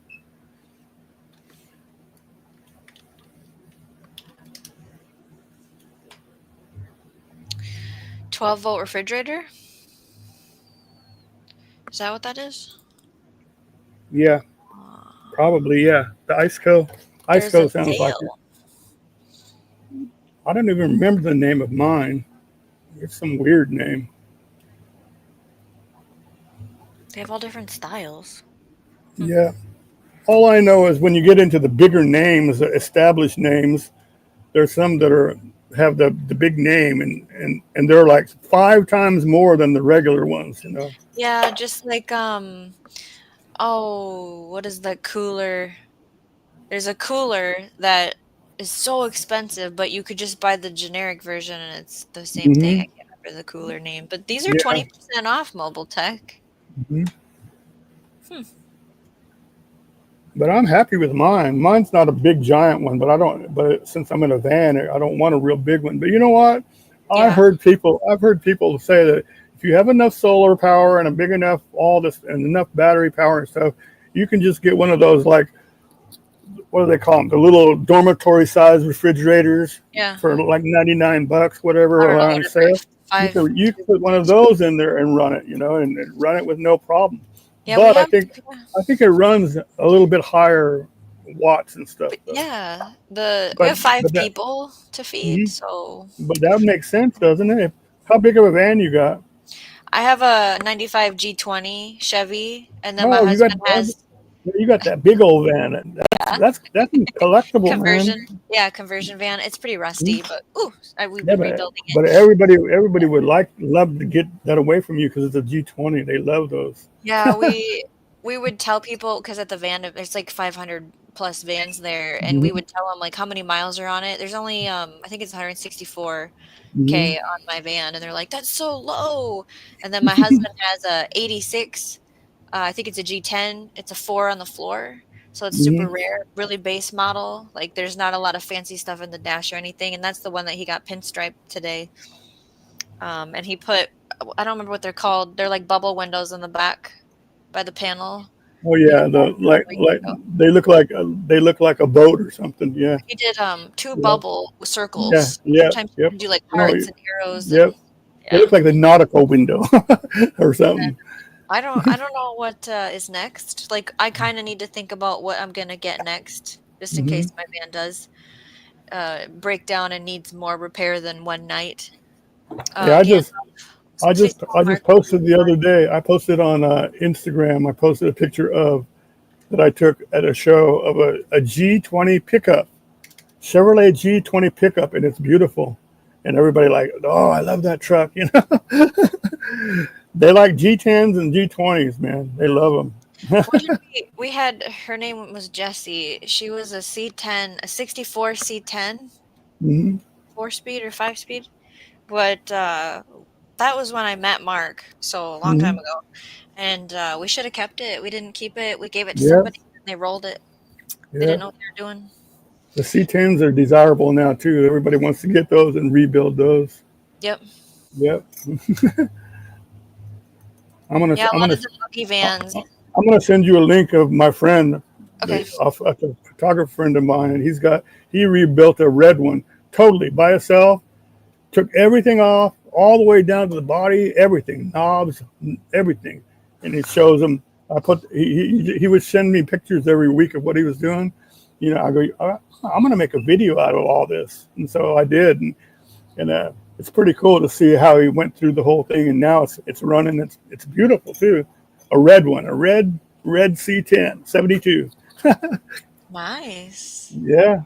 12-volt refrigerator? Is that what that is? yeah, probably. Yeah, the ice There's a co sounds like it. veil. I don't even remember the name of mine. It's some weird name. They have all different styles. Hmm. Yeah, all I know is when you get into the bigger names, the established names, there's some that are have the big name, and they're like 5 times more than the regular ones. Yeah, just like oh, what is the cooler? There's a cooler that is so expensive, but you could just buy the generic version and it's the same thing. I Hmm. can't remember the cooler name, but these are Yeah. 20% off Mobile Tech. Hmm. Hmm. But I'm happy with mine. Mine's not a big giant one, but I don't. But since I'm in a van, I don't want a real big one. But you know what? Yeah. I've heard people say that if you have enough solar power and a big enough all this and enough battery power and stuff, you can just get one of those, like, what do they call them? The little dormitory size refrigerators Yeah. for like $99, I whatever, don't know on what is that? sale. Five. You could put one of those in there and run it, and run it with no problem. Yeah, we But have. I think it runs a little bit higher watts and stuff But though. yeah, we But have five but that people to feed, mhm. so But that makes sense, doesn't it? How big of a van you got? I have a 95 G20 Chevy, and then my Oh, husband has you got that big old van. yeah, That's collectible, man. conversion van. It's pretty rusty, but ooh, we've Yeah, been rebuilding it. but everybody would love to get that away from you because it's a G20. They love those. Yeah, we would tell people because at the van there's like 500 plus vans there, and we Hmm. would tell them like how many miles are on it. There's only I think it's 164K Hmm. on my van, and they're like that's so low. And then my husband has a 86. I think it's a G10. It's a 4 on the floor, so it's super Hmm. rare, really base model. Like there's not a lot of fancy stuff in the dash or anything, and that's the one that he got pinstriped today. And he put I don't remember what they're called. They're like bubble windows in the back by the panel. Oh He did yeah, that the a week ago. they look like a boat or something. Yeah, He did two yeah, bubble yeah, circles. yeah, Sometimes you yep. can do like No, hearts and arrows yep. and They yeah. look like the nautical window or something. I don't know what is next. Like I kind of need to think about what I'm gonna get next, just in Hmm. case my van does break down and needs more repair than one night. Yeah, Again, please tell I just Mark. posted the other day. I posted on Instagram. I posted a picture of that I took at a show of a G20 pickup, Chevrolet G20 pickup, and it's beautiful. And everybody like, oh, I love that truck. You know, they like G10s and G20s, man. They love them. What did we had her name was Jessie. She was a C10, a 64 C10, Hmm. 4 speed or 5 speed. But that was when I met Mark, so a long time Hmm. ago. And we should have kept it. We didn't keep it. We gave it to Yep, somebody and they rolled it. They didn't yep. know what they were doing. The C10s are desirable now too. Everybody wants to get those and rebuild those. Yep. Yep. Yeah, a I'm lot gonna of the buggy vans. I'm gonna send you a link of my friend, Okay. a photographer friend of mine, and he rebuilt a red one totally by itself. Took everything off, all the way down to the body, everything, knobs, everything, and it shows him. He would send me pictures every week of what he was doing. You know, I go, I'm gonna make a video out of all this, and so I did, and it's pretty cool to see how he went through the whole thing, and now it's running. It's beautiful too. A red one, a red C10 72. Nice. Yeah,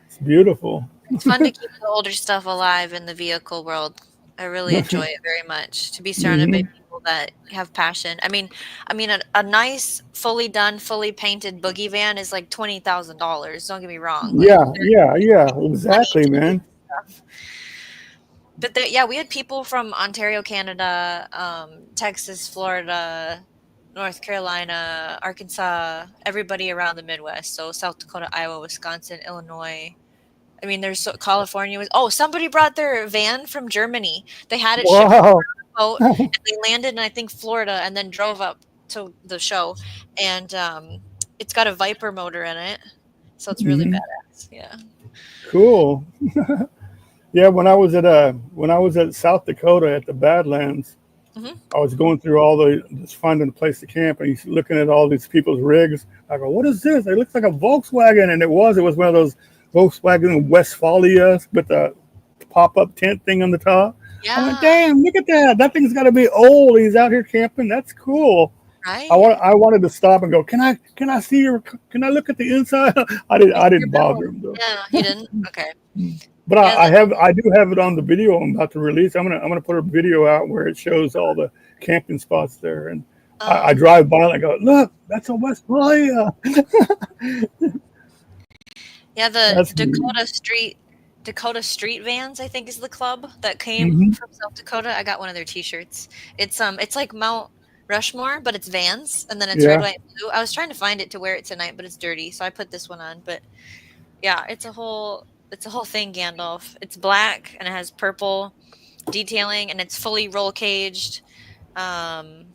it's beautiful. It's fun to keep the older stuff alive in the vehicle world. I really enjoy it very much to be surrounded by Hmm. people that have passion. A nice, fully done, fully painted boogie van is like $20,000. Don't get me wrong. Like, Yeah, yeah, yeah, there's money exactly, to do man. stuff. But yeah, we had people from Ontario, Canada, Texas, Florida, North Carolina, Arkansas, everybody around the Midwest. So South Dakota, Iowa, Wisconsin, Illinois. I mean, California was. Oh, somebody brought their van from Germany. They had it shipped from Wow. a boat, and they landed in I think Florida, and then drove up to the show. And it's got a Viper motor in it, so it's really Hmm. badass. Yeah. Cool. Yeah, when I was at South Dakota at the Badlands, Hmm. I was going through just finding a place to camp, and he's looking at all these people's rigs. I go, "What is this? It looks like a Volkswagen," and it was one of those Volkswagen Westfalia with the pop-up tent thing on the top. I went, Yeah. "Damn, look at that! That thing's got to be old. He's out here camping. That's cool." Right. I wanted to stop and go, can I see your can I look at the inside? Let me I see your didn't bother bill. him though. Yeah, you didn't. Okay. But Yeah. I do have it on the video I'm about to release. I'm gonna put a video out where it shows all the camping spots there, and I Um. drive by and I go, look, that's a Westphalia. Yeah. The That's neat. Dakota Street Vans, I think, is the club that came Hmm. from South Dakota. I got one of their T-shirts. It's like Mount Rushmore, but it's Vans, and then it's red, Yeah. white, and blue. I was trying to find it to wear it tonight, but it's dirty, so I put this one on. But yeah, it's a whole thing, Gandalf. It's black and it has purple detailing, and it's fully roll caged. Um,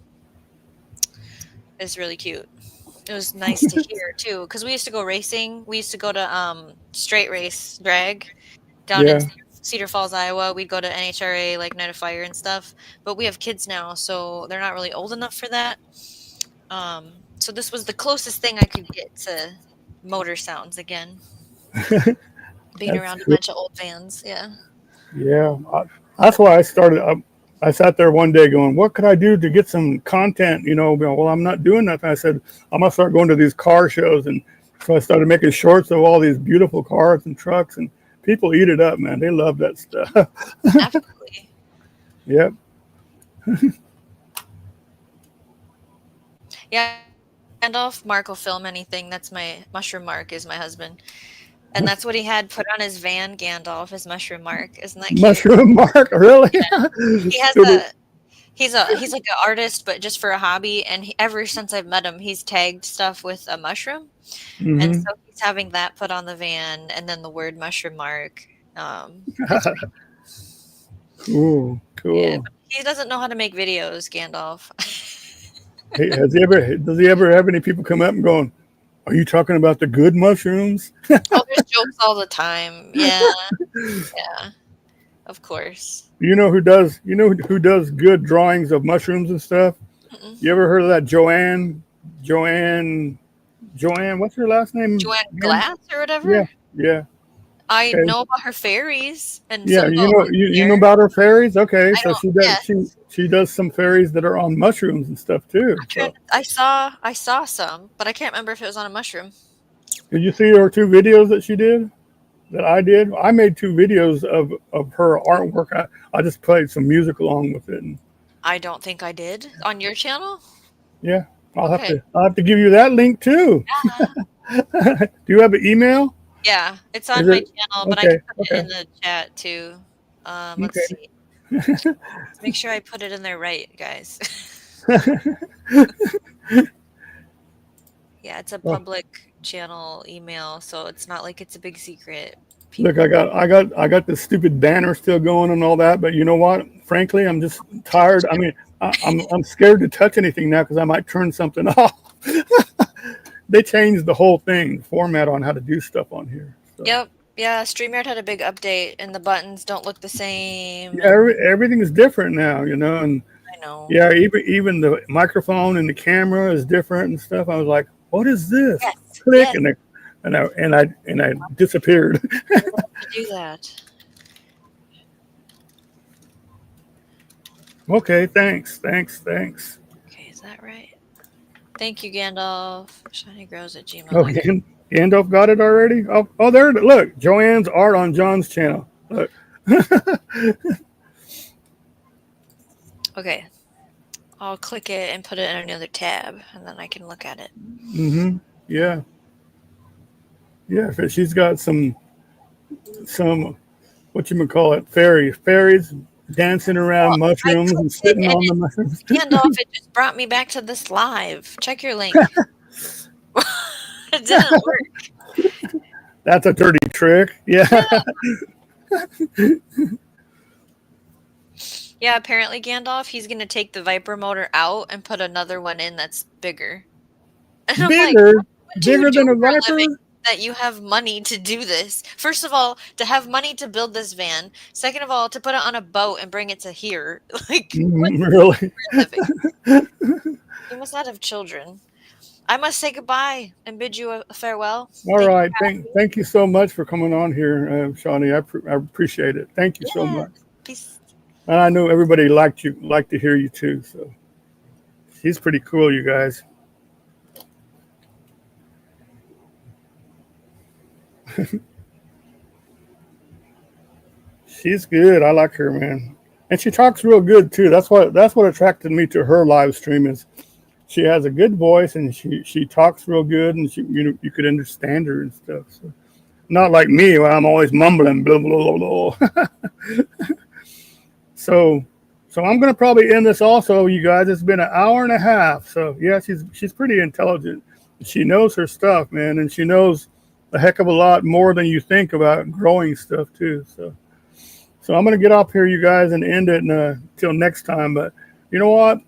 it's really cute. It was nice to hear too, because we used to go racing. We used to go to straight race drag down in Yeah. Cedar Falls, Iowa. We'd go to NHRA like Night of Fire and stuff. But we have kids now, so they're not really old enough for that. So this was the closest thing I could get to motor sounds again, being That's around a cool. bunch of old vans. Yeah. Yeah. That's why I started. I sat there one day going, what could I do to get some content? You know, well, I'm not doing nothing. I said, I'm going to start going to these car shows. And so I started making shorts of all these beautiful cars and trucks, and people eat it up, man. They love that stuff. Absolutely. Yep. Yeah. Gandalf, Mark will film anything. That's my mushroom Mark is my husband. And that's what he had put on his van, Gandalf, his mushroom Mark. Isn't that cute? Mushroom Mark, really? Yeah. He has So a he's like an artist, but just for a hobby. And ever since I've met him, he's tagged stuff with a mushroom, and hmm. so he's having that put on the van, and then the word mushroom Mark. It's pretty, Cool, yeah, cool. but he doesn't know how to make videos, Gandalf. Hey, does he ever have any people come up and going, are you talking about the good mushrooms? Oh, there's jokes all the time. Yeah, yeah, of course. Who does good drawings of mushrooms and stuff? Mm-mm. You ever heard of that Joanne, what's her last name Joanne again? Glass or whatever. Yeah, yeah. I Okay. know about her fairies and Yeah, some about you know here. about her fairies? Okay, I so don't. she does some fairies that are on mushrooms and stuff too. So I saw some, but I can't remember if it was on a mushroom. did you see her 2 videos that she did? That I did? I made 2 videos of her artwork. I just played some music along with it. And I don't think I did on your channel. yeah, Okay. I'll have to give you that link too. Do you have an email? Yeah, it's Is on my it channel, but I okay? can put it Okay. in the chat too. Let's Okay. see. Let's make sure I put it in there right, guys. Yeah, it's a Oh, public channel email, so it's not like it's a big secret. look, People I got this stupid banner still going and all that, but you know what? Frankly, I'm just take the tired. I mean, I'm scared to touch anything now because I might turn something off. They changed the whole thing, format on how to do stuff on here. So Yep. Yeah, StreamYard had a big update and the buttons don't look the same yeah, and everything is different now, and I know. yeah, even the microphone and the camera is different and stuff. I was like, what is this? Yes. Click, Yes. and I disappeared. You're allowed to do that. Okay, thanks. Okay, is that right? Thank you, Gandalf. Shawnee Grows at Gmail. Oh, Gandalf got it already. Oh, there. Look, Joanne's art on John's channel. Look. Okay. I'll click it and put it in another tab, and then I can look at it. Mm-hmm. Yeah. Yeah. 'Cause she's got some what you call it, fairies dancing around Well, I mushrooms and clicked it, sitting and on the mushrooms. Gandalf, it just brought me back to this live. Check your link. It didn't work. That's a dirty trick. Yeah. Yeah, apparently, Gandalf, he's going to take the Viper motor out and put another one in that's bigger. And I'm like, Bigger, what do you bigger do than a for a Viper. living that you have money to do this? First of all, to have money to build this van. Second of all, to put it on a boat and bring it to here. Like, what Mm, really? for a living? You must not have children. I must say goodbye and bid you a farewell. All Thank you right. for having me. Thank you so much for coming on here, Shawnee. I appreciate it. Thank you so Yeah. much. Peace. And I know everybody liked to hear you too. So she's pretty cool, you guys. She's good. I like her, man. And she talks real good too. That's what attracted me to her live stream is she has a good voice and she talks real good and you could understand her and stuff. So not like me where I'm always mumbling blah blah blah blah. So I'm gonna probably end this also, you guys. It's been an hour and a half. So yeah, she's pretty intelligent. She knows her stuff, man, and she knows a heck of a lot more than you think about growing stuff too. So I'm gonna get off here, you guys, and end it till next time. But you know what?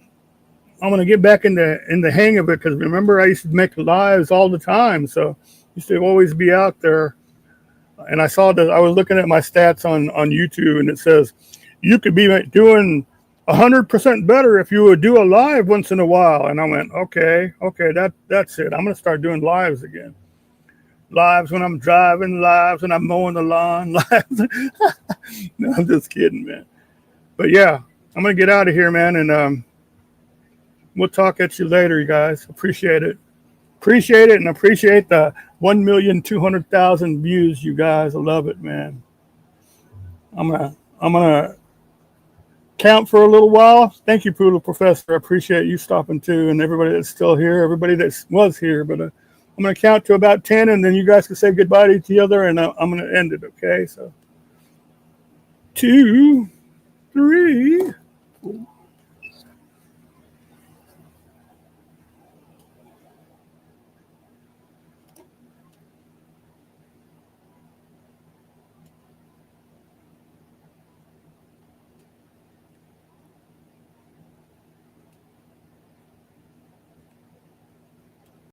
I'm gonna get back in the hang of it because remember I used to make lives all the time. So I used to always be out there. And I saw that I was looking at my stats on YouTube, and it says you could be doing 100% better if you would do a live once in a while. And I went, okay, that's it. I'm gonna start doing lives again. Lives when I'm driving, lives when I'm mowing the lawn, lives. No, I'm just kidding, man. But yeah, I'm gonna get out of here, man, and we'll talk at you later, you guys. Appreciate it, and appreciate the 1,200,000 views, you guys. I love it, man. I'm gonna count for a little while. Thank you, Poodle Professor. I appreciate you stopping too, and everybody that's still here, everybody that was here. But I'm going to count to about 10, and then you guys can say goodbye to each other, and I'm going to end it, okay? So 2, 3, 4.